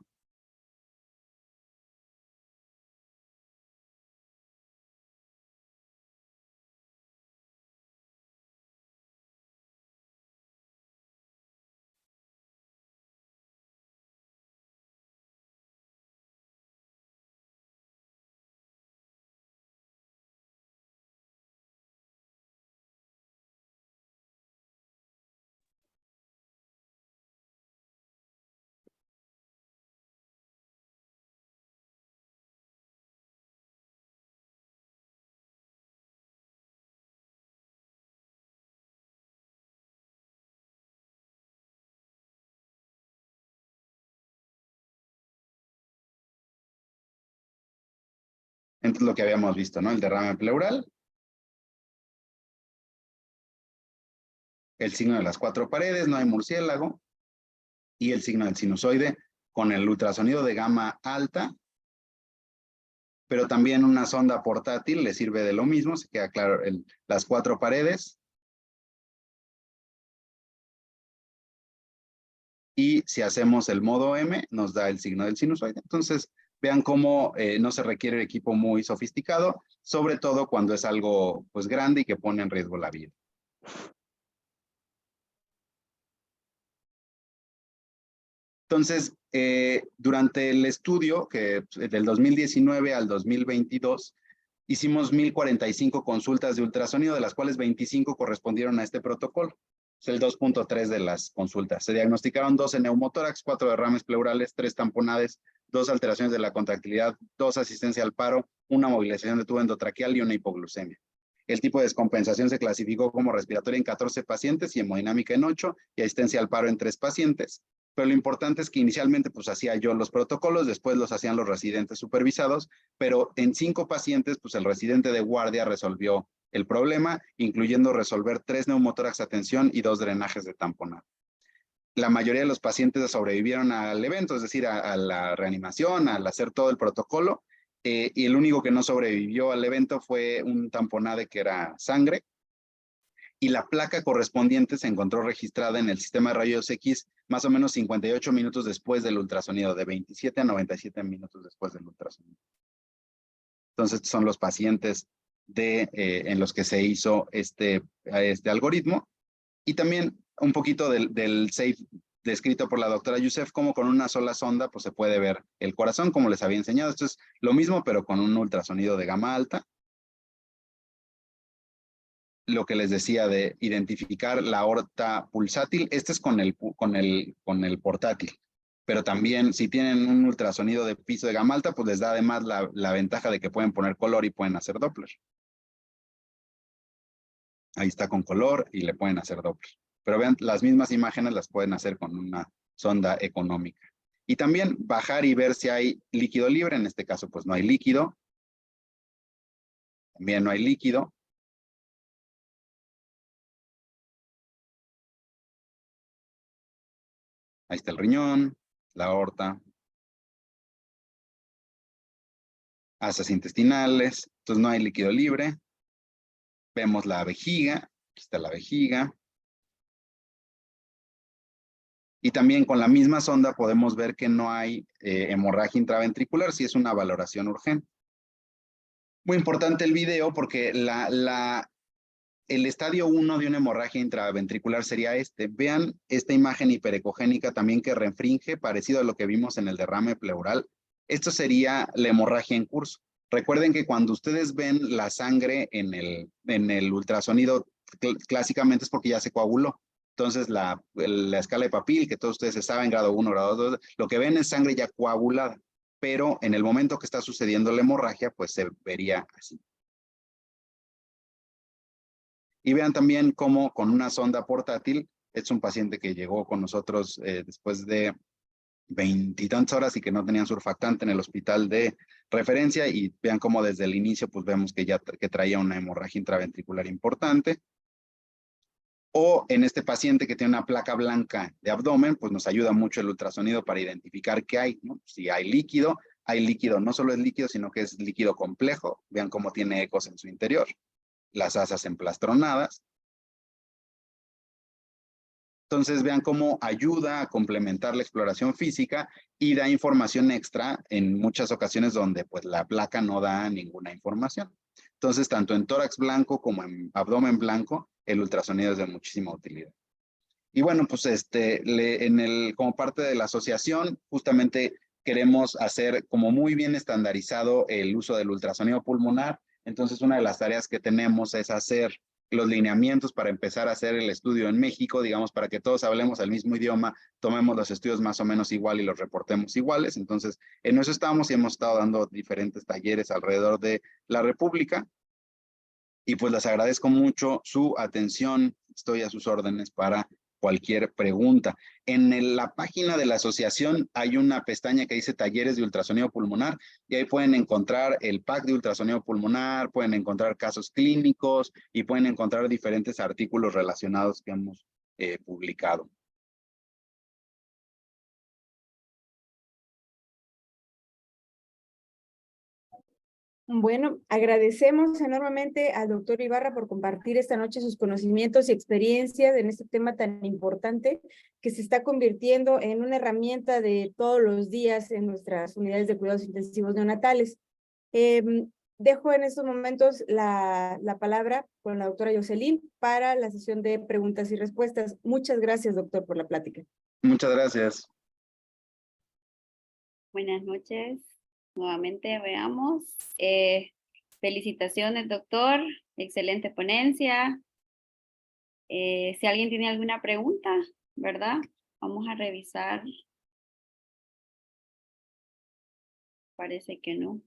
Entonces lo que habíamos visto, ¿no? El derrame pleural, el signo de las 4 paredes, no hay murciélago, y el signo del sinusoide con el ultrasonido de gama alta, pero también una sonda portátil le sirve de lo mismo, se queda claro las 4 paredes. Y si hacemos el modo M, nos da el signo del sinusoide. Entonces, vean cómo no se requiere equipo muy sofisticado, sobre todo cuando es algo pues grande y que pone en riesgo la vida. Entonces, durante el estudio, que del 2019 al 2022, hicimos 1045 consultas de ultrasonido, de las cuales 25 correspondieron a este protocolo. Es el 2.3 de las consultas. Se diagnosticaron 12 neumotórax, 4 derrames pleurales, 3 tamponades, 2 alteraciones de la contractilidad, 2 asistencia al paro, 1 movilización de tubo endotraqueal y 1 hipoglucemia. El tipo de descompensación se clasificó como respiratoria en 14 pacientes y hemodinámica en 8 y asistencia al paro en 3 pacientes. Pero lo importante es que inicialmente pues hacía yo los protocolos, después los hacían los residentes supervisados, pero en 5 pacientes pues el residente de guardia resolvió el problema, incluyendo resolver 3 neumotórax a tensión y 2 drenajes de tamponado. La mayoría de los pacientes sobrevivieron al evento, es decir, a la reanimación, al hacer todo el protocolo, y el único que no sobrevivió al evento fue un tamponade que era sangre, y la placa correspondiente se encontró registrada en el sistema de rayos X más o menos 58 minutos después del ultrasonido, de 27 a 97 minutos después del ultrasonido. Entonces, estos son los pacientes en los que se hizo este algoritmo. Y también un poquito del SAFE descrito por la doctora Youssef, como con una sola sonda pues se puede ver el corazón, como les había enseñado. Esto es lo mismo, pero con un ultrasonido de gama alta. Lo que les decía de identificar la aorta pulsátil, este es con el portátil. Pero también si tienen un ultrasonido de piso de gama alta, pues les da además la ventaja de que pueden poner color y pueden hacer Doppler. Ahí está con color y le pueden hacer Doppler. Pero vean, las mismas imágenes las pueden hacer con una sonda económica. Y también bajar y ver si hay líquido libre. En este caso, pues no hay líquido. También no hay líquido. Ahí está el riñón, la aorta, asas intestinales. Entonces no hay líquido libre. Vemos la vejiga. Aquí está la vejiga. Y también con la misma sonda podemos ver que no hay hemorragia intraventricular, si es una valoración urgente. Muy importante el video porque el estadio 1 de una hemorragia intraventricular sería este. Vean esta imagen hiperecogénica también que restringe, parecido a lo que vimos en el derrame pleural. Esto sería la hemorragia en curso. Recuerden que cuando ustedes ven la sangre en el ultrasonido, clásicamente es porque ya se coaguló. Entonces, la escala de Papil, que todos ustedes saben, grado 1, grado 2, lo que ven es sangre ya coagulada. Pero en el momento que está sucediendo la hemorragia, pues se vería así. Y vean también cómo con una sonda portátil, es un paciente que llegó con nosotros después de 20 y tantas horas y que no tenían surfactante en el hospital de referencia, y vean cómo desde el inicio pues vemos que ya traía una hemorragia intraventricular importante. O en este paciente que tiene una placa blanca de abdomen, pues nos ayuda mucho el ultrasonido para identificar qué hay, ¿no? Si hay líquido, no solo es líquido, sino que es líquido complejo. Vean cómo tiene ecos en su interior, las asas emplastronadas. Entonces vean cómo ayuda a complementar la exploración física y da información extra en muchas ocasiones donde pues la placa no da ninguna información. Entonces tanto en tórax blanco como en abdomen blanco el ultrasonido es de muchísima utilidad. Y bueno, pues como parte de la asociación justamente queremos hacer como muy bien estandarizado el uso del ultrasonido pulmonar. Entonces una de las tareas que tenemos es hacer los lineamientos para empezar a hacer el estudio en México, digamos, para que todos hablemos el mismo idioma, tomemos los estudios más o menos igual y los reportemos iguales. Entonces, en eso estamos y hemos estado dando diferentes talleres alrededor de la República. Y pues les agradezco mucho su atención. Estoy a sus órdenes para cualquier pregunta. En la página de la asociación hay una pestaña que dice talleres de ultrasonido pulmonar y ahí pueden encontrar el pack de ultrasonido pulmonar, pueden encontrar casos clínicos y pueden encontrar diferentes artículos relacionados que hemos publicado. Bueno, agradecemos enormemente al doctor Ibarra por compartir esta noche sus conocimientos y experiencias en este tema tan importante que se está convirtiendo en una herramienta de todos los días en nuestras unidades de cuidados intensivos neonatales. Dejo en estos momentos la palabra con la doctora Jocelyn para la sesión de preguntas y respuestas. Muchas gracias, doctor, por la plática. Muchas gracias. Buenas noches. Nuevamente veamos. Felicitaciones, doctor. Excelente ponencia. Si alguien tiene alguna pregunta, ¿verdad? Vamos a revisar. Parece que no.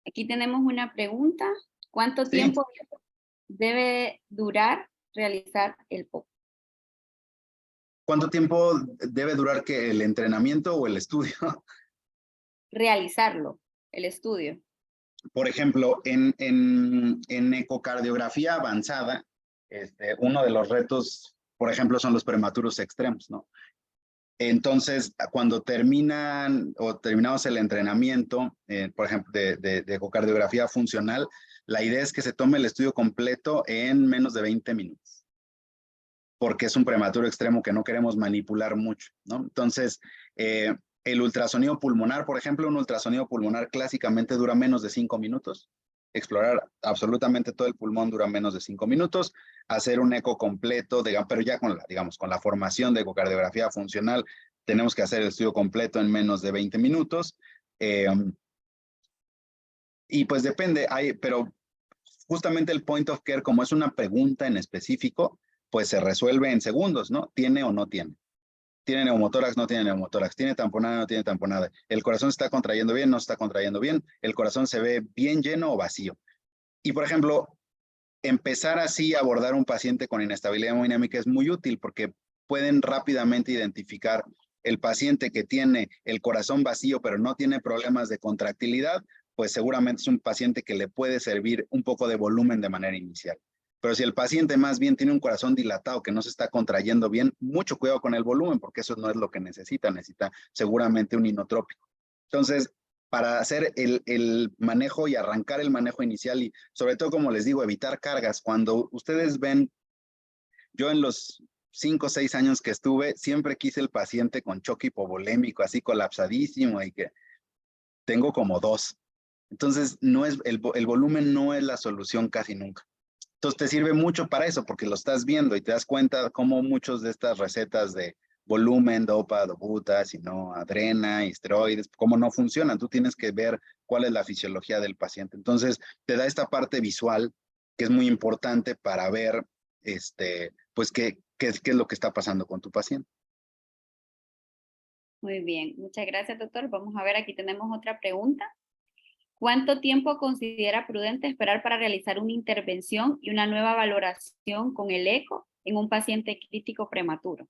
Aquí tenemos una pregunta. ¿Cuánto tiempo debe durar realizar el POC? ¿Cuánto tiempo debe durar el entrenamiento o el estudio? Realizarlo, el estudio. Por ejemplo, en ecocardiografía avanzada, uno de los retos, por ejemplo, son los prematuros extremos, ¿no? Entonces, cuando terminamos el entrenamiento, por ejemplo, de ecocardiografía funcional, la idea es que se tome el estudio completo en menos de 20 minutos, porque es un prematuro extremo que no queremos manipular mucho, ¿no? Entonces, el ultrasonido pulmonar, por ejemplo, un ultrasonido pulmonar clásicamente dura menos de 5 minutos. Explorar absolutamente todo el pulmón dura menos de 5 minutos. Hacer un eco completo, pero ya con la formación de ecocardiografía funcional, tenemos que hacer el estudio completo en menos de 20 minutos. Y pues depende, pero justamente el point of care, como es una pregunta en específico, pues se resuelve en segundos, ¿no? ¿Tiene o no tiene? ¿Tiene neumotórax? ¿No tiene neumotórax? ¿Tiene tamponada? ¿No tiene tamponada? ¿El corazón está contrayendo bien? ¿No está contrayendo bien? ¿El corazón se ve bien lleno o vacío? Y, por ejemplo, empezar así a abordar un paciente con inestabilidad hemodinámica es muy útil porque pueden rápidamente identificar el paciente que tiene el corazón vacío pero no tiene problemas de contractilidad, pues seguramente es un paciente que le puede servir un poco de volumen de manera inicial. Pero si el paciente más bien tiene un corazón dilatado que no se está contrayendo bien, mucho cuidado con el volumen porque eso no es lo que necesita seguramente un inotrópico. Entonces, para hacer el manejo y arrancar el manejo inicial y sobre todo, como les digo, evitar cargas. Cuando ustedes ven, yo en los 5 o 6 años que estuve, siempre quise el paciente con choque hipovolémico, así colapsadísimo y que tengo como 2. Entonces, el volumen no es la solución casi nunca. Entonces, te sirve mucho para eso porque lo estás viendo y te das cuenta cómo muchas de estas recetas de volumen, dopa, dobuta, sino adrena, esteroides, cómo no funcionan. Tú tienes que ver cuál es la fisiología del paciente. Entonces, te da esta parte visual que es muy importante para ver, pues, qué es lo que está pasando con tu paciente. Muy bien, muchas gracias, doctor. Vamos a ver, aquí tenemos otra pregunta. ¿Cuánto tiempo considera prudente esperar para realizar una intervención y una nueva valoración con el eco en un paciente crítico prematuro?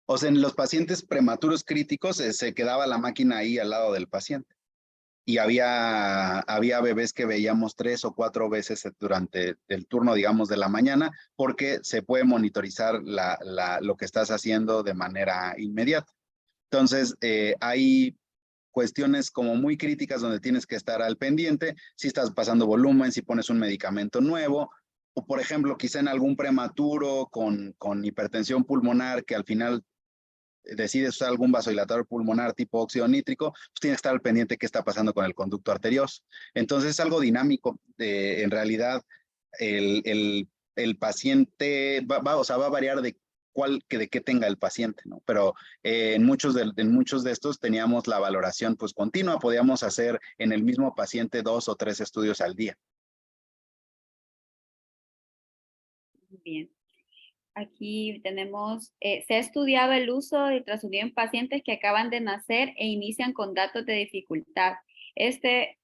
O sea, en los pacientes prematuros críticos se quedaba la máquina ahí al lado del paciente. y había bebés que veíamos 3 o 4 veces durante el turno, digamos, de la mañana, porque se puede monitorizar lo que estás haciendo de manera inmediata. Entonces, hay cuestiones como muy críticas donde tienes que estar al pendiente, si estás pasando volumen, si pones un medicamento nuevo, o por ejemplo, quizá en algún prematuro con hipertensión pulmonar que al final decides usar algún vasodilatador pulmonar tipo óxido nítrico, pues tienes que estar al pendiente qué está pasando con el conducto arterioso. Entonces es algo dinámico. En realidad, el paciente o sea, va a variar de qué tenga el paciente, ¿no? Pero en muchos de estos teníamos la valoración pues continua, podíamos hacer en el mismo paciente 2 o 3 estudios al día. Bien. Aquí tenemos, se ha estudiado el uso de ultrasonido en pacientes que acaban de nacer e inician con datos de dificultad. Este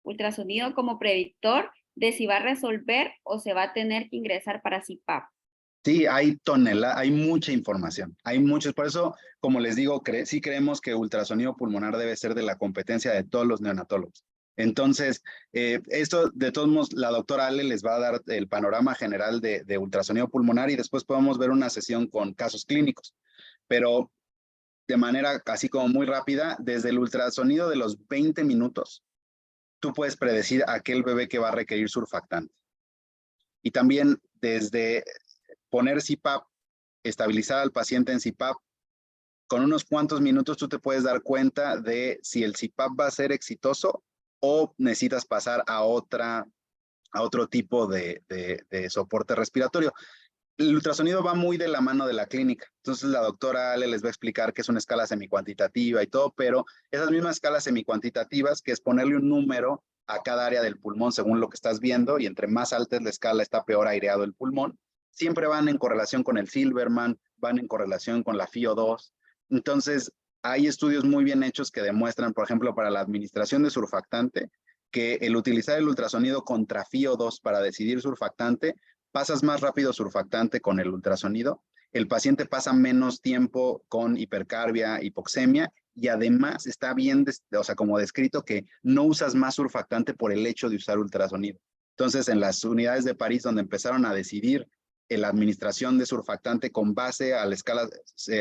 ultrasonido como predictor de si va a resolver o se va a tener que ingresar para CPAP. Sí, hay mucha información, hay muchos, por eso, como les digo, sí creemos que ultrasonido pulmonar debe ser de la competencia de todos los neonatólogos. Entonces, esto, de todos modos, la doctora Ale les va a dar el panorama general de ultrasonido pulmonar y después podemos ver una sesión con casos clínicos. Pero de manera así como muy rápida, desde el ultrasonido de los 20 minutos, tú puedes predecir a aquel bebé que va a requerir surfactante. Y también desde poner CPAP, estabilizar al paciente en CPAP, con unos cuantos minutos tú te puedes dar cuenta de si el CPAP va a ser exitoso o necesitas pasar a otro tipo de soporte respiratorio. El ultrasonido va muy de la mano de la clínica. Entonces la doctora Ale les va a explicar que es una escala semicuantitativa y todo, pero esas mismas escalas semicuantitativas, que es ponerle un número a cada área del pulmón según lo que estás viendo, y entre más alta es la escala, está peor aireado el pulmón, siempre van en correlación con el Silverman, van en correlación con la FiO2. Entonces, hay estudios muy bien hechos que demuestran, por ejemplo, para la administración de surfactante, que el utilizar el ultrasonido contra FiO2 para decidir surfactante, pasas más rápido surfactante con el ultrasonido, el paciente pasa menos tiempo con hipercarbia, hipoxemia, y además está bien, o sea, como descrito, que no usas más surfactante por el hecho de usar ultrasonido. Entonces, en las unidades de París, donde empezaron a decidir la administración de surfactante con base a la escala,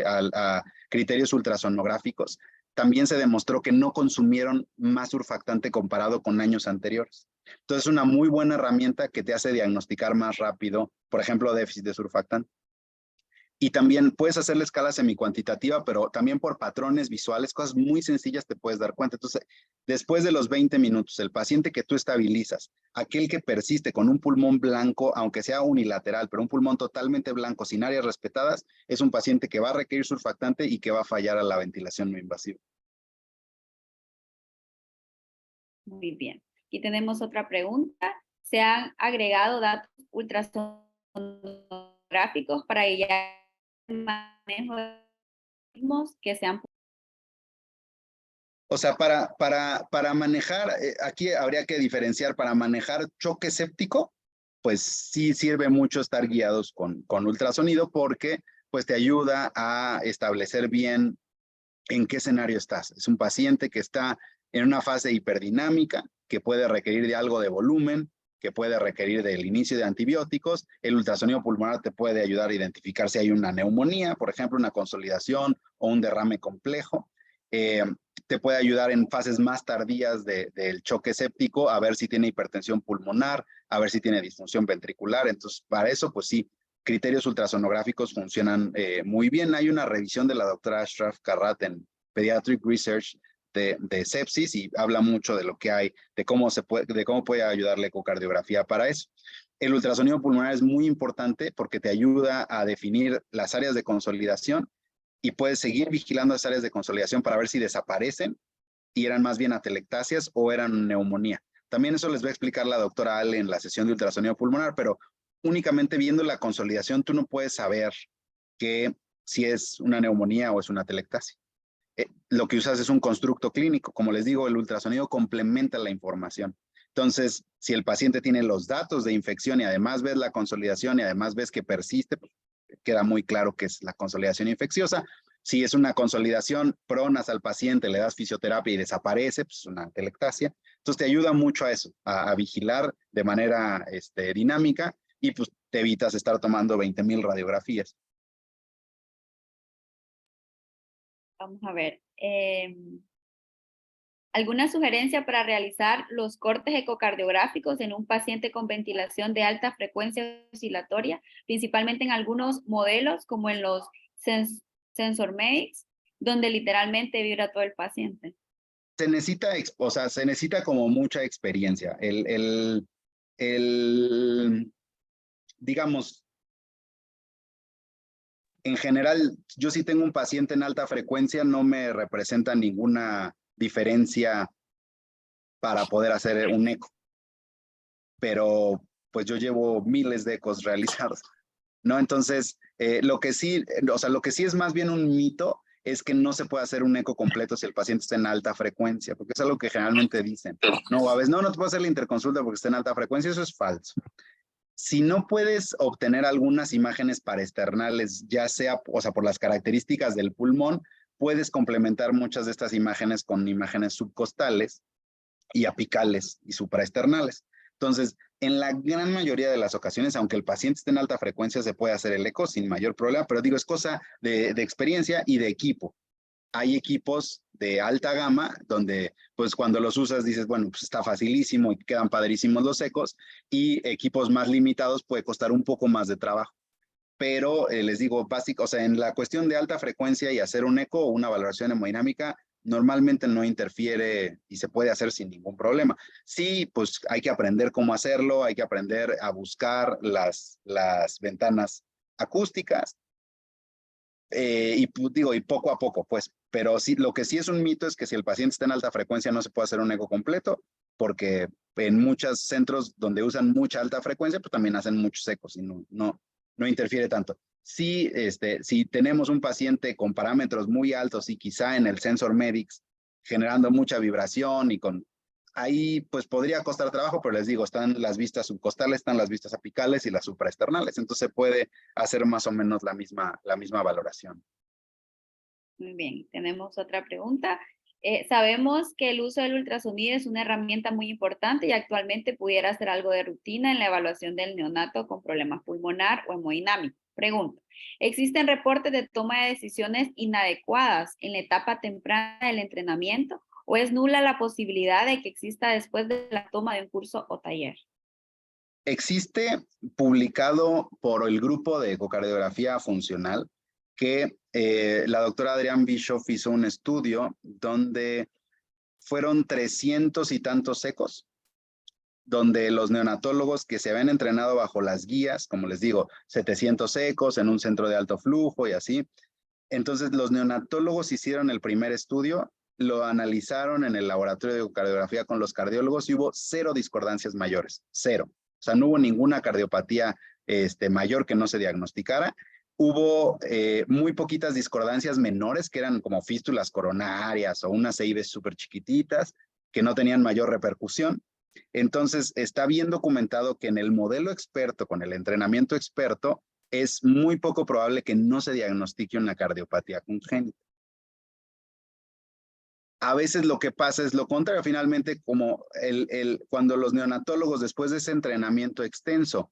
a criterios ultrasonográficos, también se demostró que no consumieron más surfactante comparado con años anteriores. Entonces, es una muy buena herramienta que te hace diagnosticar más rápido, por ejemplo, déficit de surfactante. Y también puedes hacer la escala semicuantitativa, pero también por patrones visuales, cosas muy sencillas te puedes dar cuenta. Entonces, después de los 20 minutos, el paciente que tú estabilizas, aquel que persiste con un pulmón blanco, aunque sea unilateral, pero un pulmón totalmente blanco, sin áreas respetadas, es un paciente que va a requerir surfactante y que va a fallar a la ventilación no invasiva. Muy bien. Aquí tenemos otra pregunta. ¿Se han agregado datos ultrasonográficos para guiar el manejo de ritmos que sean? O sea, para manejar, aquí habría que diferenciar, para manejar choque séptico, pues sí sirve mucho estar guiados con ultrasonido porque pues te ayuda a establecer bien en qué escenario estás. Es un paciente que está en una fase hiperdinámica, que puede requerir de algo de volumen, que puede requerir del inicio de antibióticos. El ultrasonido pulmonar te puede ayudar a identificar si hay una neumonía, por ejemplo, una consolidación o un derrame complejo. Te puede ayudar en fases más tardías del choque séptico a ver si tiene hipertensión pulmonar, a ver si tiene disfunción ventricular. Entonces, para eso, pues sí, criterios ultrasonográficos funcionan muy bien. Hay una revisión de la doctora Ashraf Karrat en Pediatric Research de sepsis y habla mucho de lo que hay, de cómo puede ayudar la ecocardiografía para eso. El ultrasonido pulmonar es muy importante porque te ayuda a definir las áreas de consolidación y puedes seguir vigilando esas áreas de consolidación para ver si desaparecen y eran más bien atelectasias o eran neumonía. También eso les va a explicar la doctora Ale en la sesión de ultrasonido pulmonar, pero únicamente viendo la consolidación tú no puedes saber que si es una neumonía o es una atelectasia. Lo que usas es un constructo clínico. Como les digo, el ultrasonido complementa la información. Entonces, si el paciente tiene los datos de infección y además ves la consolidación y además ves que persiste, pues queda muy claro que es la consolidación infecciosa. Si es una consolidación, pronas al paciente, le das fisioterapia y desaparece, pues es una atelectasia. Entonces te ayuda mucho a eso, a vigilar de manera dinámica y pues te evitas estar tomando 20,000 radiografías. Vamos a ver. ¿Alguna sugerencia para realizar los cortes ecocardiográficos en un paciente con ventilación de alta frecuencia oscilatoria, principalmente en algunos modelos como en los SensorMedics, donde literalmente vibra todo el paciente? Se necesita como mucha experiencia. Digamos, en general, yo si tengo un paciente en alta frecuencia, no me representa ninguna diferencia para poder hacer un eco. Pero pues yo llevo miles de ecos realizados, ¿no? Entonces, lo que sí es más bien un mito es que no se puede hacer un eco completo si el paciente está en alta frecuencia, porque es algo que generalmente dicen. No, a veces no te puedo hacer la interconsulta porque está en alta frecuencia, eso es falso. Si no puedes obtener algunas imágenes paraesternales, ya sea, por las características del pulmón, puedes complementar muchas de estas imágenes con imágenes subcostales y apicales y supraesternales. Entonces, en la gran mayoría de las ocasiones, aunque el paciente esté en alta frecuencia, se puede hacer el eco sin mayor problema, pero digo, es cosa de experiencia y de equipo. Hay equipos de alta gama donde pues cuando los usas dices, bueno, pues está facilísimo y quedan padrísimos los ecos, y equipos más limitados puede costar un poco más de trabajo. Pero les digo, básico, en la cuestión de alta frecuencia y hacer un eco o una valoración hemodinámica normalmente no interfiere y se puede hacer sin ningún problema. Sí, pues hay que aprender cómo hacerlo, hay que aprender a buscar las ventanas acústicas, y poco a poco, pues, pero sí, lo que sí es un mito es que si el paciente está en alta frecuencia no se puede hacer un eco completo, porque en muchos centros donde usan mucha alta frecuencia, pues también hacen muchos ecos y no interfiere tanto. Sí, si tenemos un paciente con parámetros muy altos y quizá en el SensorMedics generando mucha vibración ahí pues podría costar trabajo, pero les digo, están las vistas subcostales, están las vistas apicales y las supraesternales, entonces se puede hacer más o menos la misma valoración. Muy bien, tenemos otra pregunta. Sabemos que el uso del ultrasonido es una herramienta muy importante y actualmente pudiera ser algo de rutina en la evaluación del neonato con problemas pulmonar o hemodinámico. Pregunta, ¿existen reportes de toma de decisiones inadecuadas en la etapa temprana del entrenamiento o es nula la posibilidad de que exista después de la toma de un curso o taller? Existe publicado por el grupo de ecocardiografía funcional que la doctora Adrián Bischoff hizo un estudio donde fueron 300 y tantos ecos, donde los neonatólogos que se habían entrenado bajo las guías, como les digo, 700 ecos en un centro de alto flujo y así. Entonces los neonatólogos hicieron el primer estudio, lo analizaron en el laboratorio de ecocardiografía con los cardiólogos y hubo 0 discordancias mayores, 0. O sea, no hubo ninguna cardiopatía mayor que no se diagnosticara. Hubo muy poquitas discordancias menores, que eran como fístulas coronarias o unas EIBs súper chiquititas, que no tenían mayor repercusión. Entonces, está bien documentado que en el modelo experto, con el entrenamiento experto, es muy poco probable que no se diagnostique una cardiopatía congénita. A veces lo que pasa es lo contrario, finalmente, como cuando los neonatólogos, después de ese entrenamiento extenso,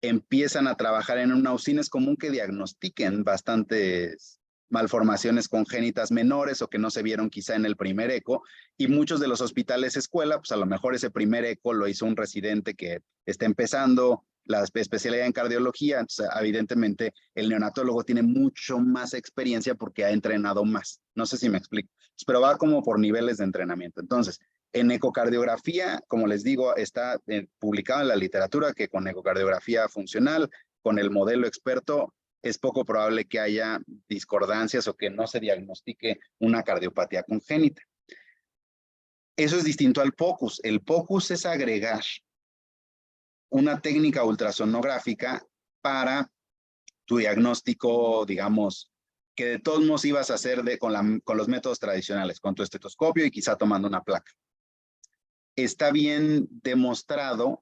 empiezan a trabajar en una UCIN, es común que diagnostiquen bastantes malformaciones congénitas menores o que no se vieron quizá en el primer eco, y muchos de los hospitales escuela, pues a lo mejor ese primer eco lo hizo un residente que está empezando la especialidad en cardiología, entonces evidentemente el neonatólogo tiene mucho más experiencia porque ha entrenado más. No sé si me explico, pero va como por niveles de entrenamiento. Entonces, en ecocardiografía, como les digo, está publicado en la literatura que con ecocardiografía funcional, con el modelo experto, es poco probable que haya discordancias o que no se diagnostique una cardiopatía congénita. Eso es distinto al POCUS. El POCUS es agregar una técnica ultrasonográfica para tu diagnóstico, digamos, que de todos modos ibas a hacer con los métodos tradicionales, con tu estetoscopio y quizá tomando una placa. Está bien demostrado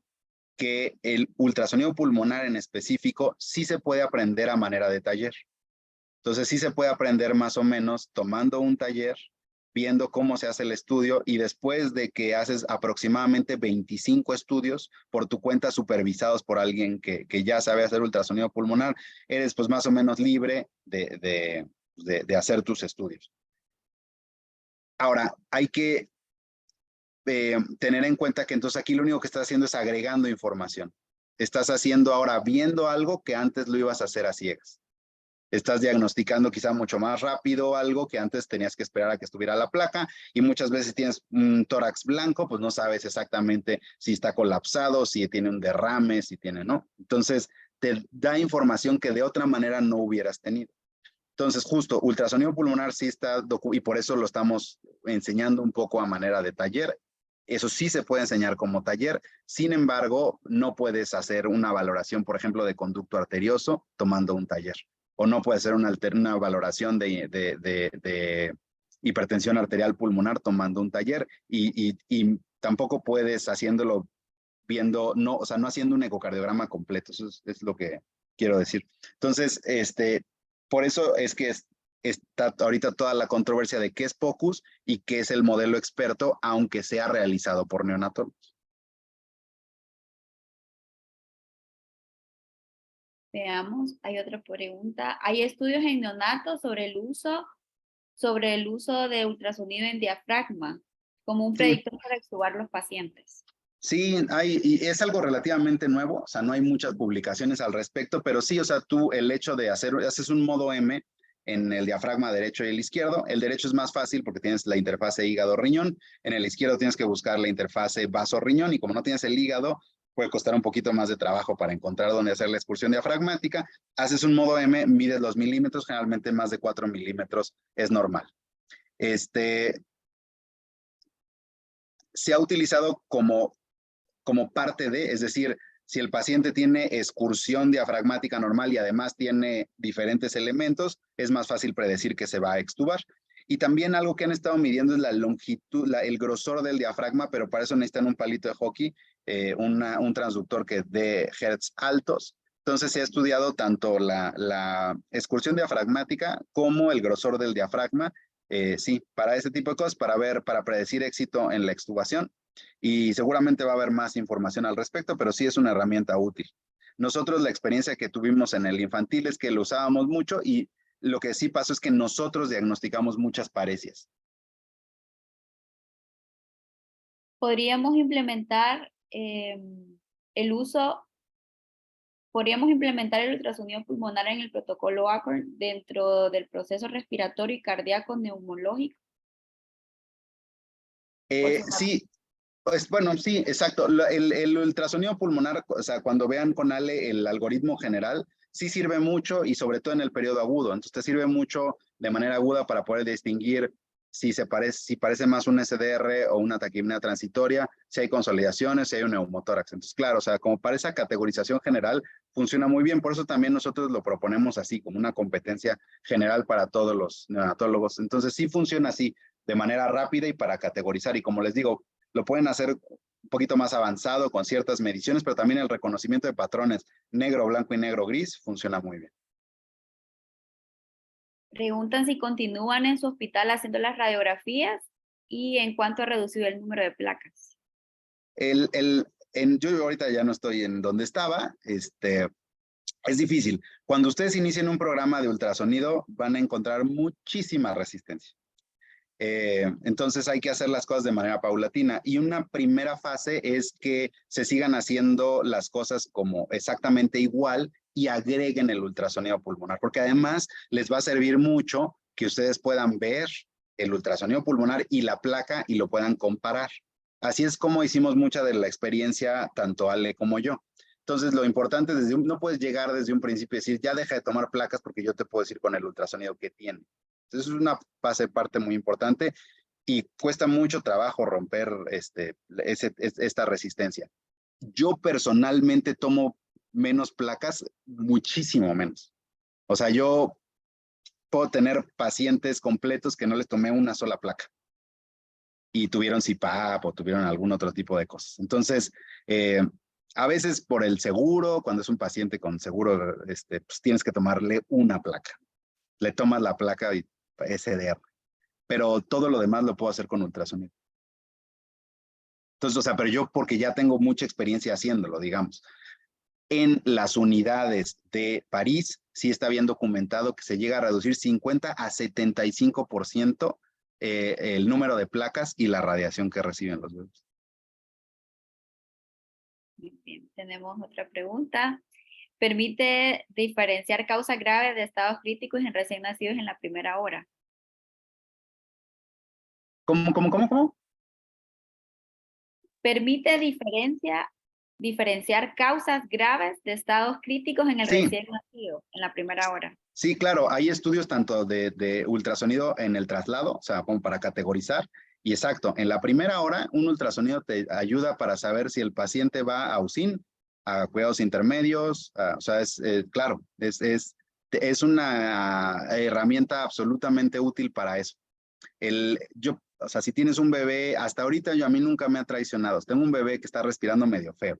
que el ultrasonido pulmonar en específico sí se puede aprender a manera de taller. Entonces sí se puede aprender más o menos tomando un taller, viendo cómo se hace el estudio y después de que haces aproximadamente 25 estudios por tu cuenta supervisados por alguien que ya sabe hacer ultrasonido pulmonar, eres pues más o menos libre de hacer tus estudios. Ahora, hay que tener en cuenta que entonces aquí lo único que estás haciendo es agregando información. Estás haciendo ahora, viendo algo que antes lo ibas a hacer a ciegas. Estás diagnosticando quizá mucho más rápido algo que antes tenías que esperar a que estuviera la placa y muchas veces tienes un tórax blanco, pues no sabes exactamente si está colapsado, si tiene un derrame, si tiene, ¿no? Entonces te da información que de otra manera no hubieras tenido. Entonces justo ultrasonido pulmonar sí está, y por eso lo estamos enseñando un poco a manera de taller. Eso sí se puede enseñar como taller, sin embargo, no puedes hacer una valoración, por ejemplo, de conducto arterioso tomando un taller. O no puede ser una valoración de hipertensión arterial pulmonar tomando un taller y tampoco puedes haciéndolo viendo, no, o sea, no haciendo un ecocardiograma completo. Eso es lo que quiero decir. Entonces, por eso es que está ahorita toda la controversia de qué es POCUS y qué es el modelo experto, aunque sea realizado por neonatólogos. Veamos, hay otra pregunta. ¿Hay estudios en neonatos sobre el uso de ultrasonido en diafragma como un predictor para extubar los pacientes? Sí, y es algo relativamente nuevo, o sea, no hay muchas publicaciones al respecto, pero sí, o sea, tú el hecho de haces un modo M en el diafragma derecho y el izquierdo. El derecho es más fácil porque tienes la interfase hígado-riñón, en el izquierdo tienes que buscar la interfase vaso-riñón y como no tienes el hígado, puede costar un poquito más de trabajo para encontrar dónde hacer la excursión diafragmática. Haces un modo M, mides los milímetros, generalmente más de 4 milímetros es normal. Se ha utilizado como parte de, es decir, si el paciente tiene excursión diafragmática normal y además tiene diferentes elementos, es más fácil predecir que se va a extubar. Y también algo que han estado midiendo es la longitud, el grosor del diafragma, pero para eso necesitan un palito de hockey, un transductor que dé hertz altos. Entonces se ha estudiado tanto la excursión diafragmática como el grosor del diafragma, sí, para ese tipo de cosas, para predecir éxito en la extubación. Y seguramente va a haber más información al respecto, pero sí es una herramienta útil. Nosotros la experiencia que tuvimos en el infantil es que lo usábamos mucho y lo que sí pasó es que nosotros diagnosticamos muchas parecias. ¿Podríamos implementar podríamos implementar el ultrasonido pulmonar en el protocolo ACORN dentro del proceso respiratorio y cardíaco neumológico? Sí, pues bueno, sí, exacto. El ultrasonido pulmonar, o sea, cuando vean con Ale el algoritmo general, sí sirve mucho y sobre todo en el periodo agudo. Entonces te sirve mucho de manera aguda para poder distinguir si parece más un SDR o una taquipnea transitoria, si hay consolidaciones, si hay un neumotórax. Entonces, claro, o sea, como para esa categorización general funciona muy bien. Por eso también nosotros lo proponemos así, como una competencia general para todos los neonatólogos. Entonces sí funciona así, de manera rápida y para categorizar. Y como les digo, lo pueden hacer un poquito más avanzado con ciertas mediciones, pero también el reconocimiento de patrones negro, blanco y negro, gris funciona muy bien. Preguntan si continúan en su hospital haciendo las radiografías y en cuánto ha reducido el número de placas. Yo ahorita ya no estoy en donde estaba, es difícil. Cuando ustedes inicien un programa de ultrasonido, van a encontrar muchísima resistencia. Entonces hay que hacer las cosas de manera paulatina y una primera fase es que se sigan haciendo las cosas como exactamente igual y agreguen el ultrasonido pulmonar, porque además les va a servir mucho que ustedes puedan ver el ultrasonido pulmonar y la placa y lo puedan comparar. Así es como hicimos mucha de la experiencia, tanto Ale como yo. Entonces lo importante no puedes llegar desde un principio y decir, ya deja de tomar placas porque yo te puedo decir con el ultrasonido que tiene. Entonces es una parte muy importante y cuesta mucho trabajo romper esta resistencia. Yo personalmente tomo menos placas, muchísimo menos. O sea, yo puedo tener pacientes completos que no les tomé una sola placa y tuvieron CPAP o tuvieron algún otro tipo de cosas. Entonces, a veces por el seguro, cuando es un paciente con seguro, pues tienes que tomarle una placa. le tomas la placa y SDR. Pero todo lo demás lo puedo hacer con ultrasonido. Entonces, o sea, pero yo porque ya tengo mucha experiencia haciéndolo, digamos. En las unidades de París, sí está bien documentado que se llega a reducir 50 a 75% el número de placas y la radiación que reciben los bebés. Muy bien, tenemos otra pregunta. ¿Permite diferenciar causas graves de estados críticos en recién nacidos en la primera hora? ¿Cómo? ¿Permite diferenciar causas graves de estados críticos en el Sí. recién nacido en la primera hora? Sí, claro, hay estudios tanto de ultrasonido en el traslado, o sea, como para categorizar. Y exacto, en la primera hora, un ultrasonido te ayuda para saber si el paciente va a UCIN, a cuidados intermedios, o sea, claro, es una herramienta absolutamente útil para eso. O sea, si tienes un bebé, hasta ahorita a mí nunca me ha traicionado. Tengo un bebé que está respirando medio feo.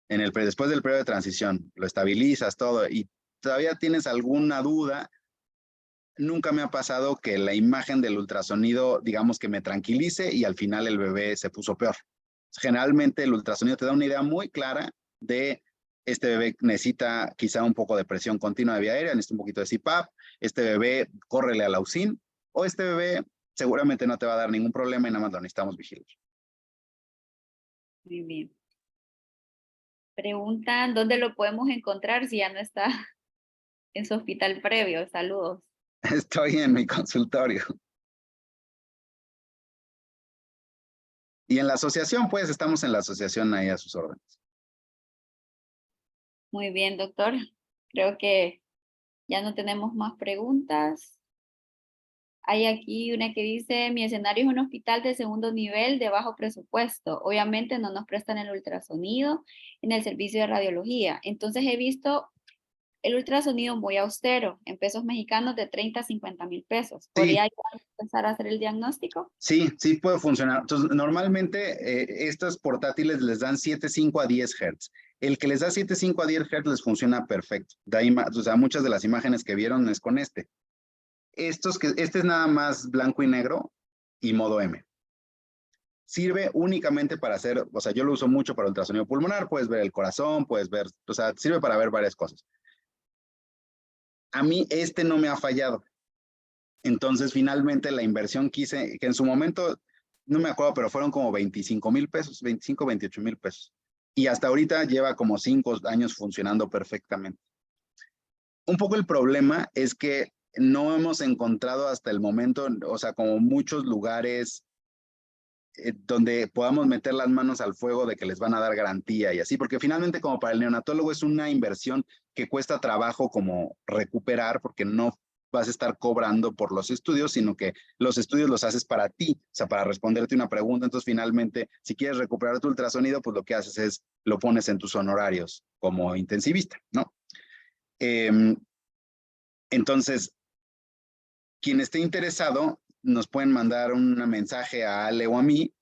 Después del periodo de transición, lo estabilizas todo y todavía tienes alguna duda, nunca me ha pasado que la imagen del ultrasonido, digamos que me tranquilice y al final el bebé se puso peor. Generalmente el ultrasonido te da una idea muy clara de este bebé necesita quizá un poco de presión continua de vía aérea, necesita un poquito de CPAP, este bebé córrele a la UCIN o este bebé seguramente no te va a dar ningún problema y nada más lo necesitamos vigilar. Muy bien. Preguntan, ¿dónde lo podemos encontrar si ya no está en su hospital previo? Saludos. Estoy en mi consultorio. Y en la asociación, pues, estamos en la asociación ahí a sus órdenes. Muy bien, doctor. Creo que ya no tenemos más preguntas. Hay aquí una que dice, mi escenario es un hospital de segundo nivel de bajo presupuesto. Obviamente no nos prestan el ultrasonido en el servicio de radiología. Entonces he visto el ultrasonido muy austero, en pesos mexicanos de 30 a 50 mil pesos. ¿Podría yo empezar a hacer el diagnóstico? Sí puede funcionar. Entonces, normalmente estos portátiles les dan 7.5 a 10 Hz. El que les da 7.5 a 10 Hz les funciona perfecto. De ahí, o sea, muchas de las imágenes que vieron es con este. Este es nada más blanco y negro y modo M. Sirve únicamente para hacer, o sea, yo lo uso mucho para ultrasonido pulmonar, puedes ver el corazón, puedes ver, o sea, sirve para ver varias cosas. A mí este no me ha fallado. Entonces, finalmente, la inversión que en su momento, no me acuerdo, pero fueron como 25 mil pesos, 25, 28 mil pesos. Y hasta ahorita lleva como 5 años funcionando perfectamente. Un poco el problema es que no hemos encontrado hasta el momento, o sea, como muchos lugares donde podamos meter las manos al fuego de que les van a dar garantía y así, porque finalmente como para el neonatólogo es una inversión que cuesta trabajo como recuperar, porque no vas a estar cobrando por los estudios, sino que los estudios los haces para ti, o sea, para responderte una pregunta. Entonces, finalmente, si quieres recuperar tu ultrasonido, pues lo que haces es, lo pones en tus honorarios como intensivista, ¿no? Entonces, quien esté interesado, nos pueden mandar un mensaje a Ale o a mí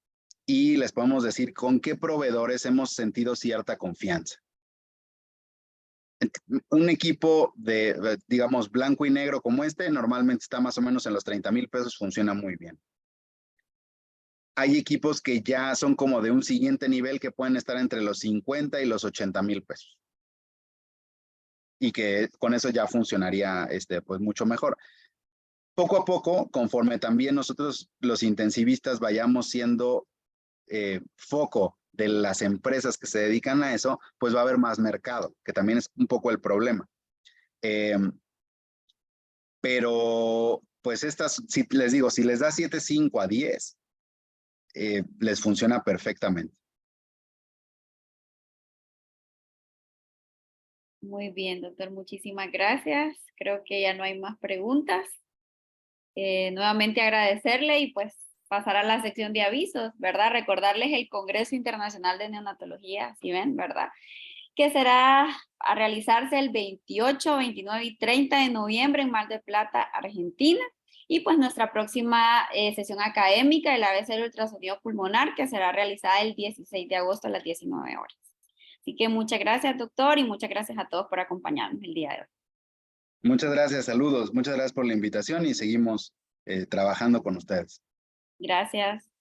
y les podemos decir con qué proveedores hemos sentido cierta confianza. Un equipo de, digamos, blanco y negro como este, normalmente está más o menos en los 30 mil pesos, funciona muy bien. Hay equipos que ya son como de un siguiente nivel que pueden estar entre los 50 y los 80 mil pesos. Y que con eso ya funcionaría pues mucho mejor. Poco a poco, conforme también nosotros los intensivistas vayamos siendo foco de las empresas que se dedican a eso, pues va a haber más mercado, que también es un poco el problema. Pero, pues si les digo, si les da 7.5 a 10, les funciona perfectamente. Muy bien, doctor, muchísimas gracias. Creo que ya no hay más preguntas. Nuevamente agradecerle y pues pasar a la sección de avisos, ¿verdad? Recordarles el Congreso Internacional de Neonatología, ¿sí ven, verdad? Que será a realizarse el 28, 29 y 30 de noviembre en Mar del Plata, Argentina. Y pues nuestra próxima sesión académica, el ABC del ultrasonido pulmonar, que será realizada el 16 de agosto a las 19 horas. Así que muchas gracias, doctor, y muchas gracias a todos por acompañarnos el día de hoy. Muchas gracias, saludos. Muchas gracias por la invitación y seguimos trabajando con ustedes. Gracias.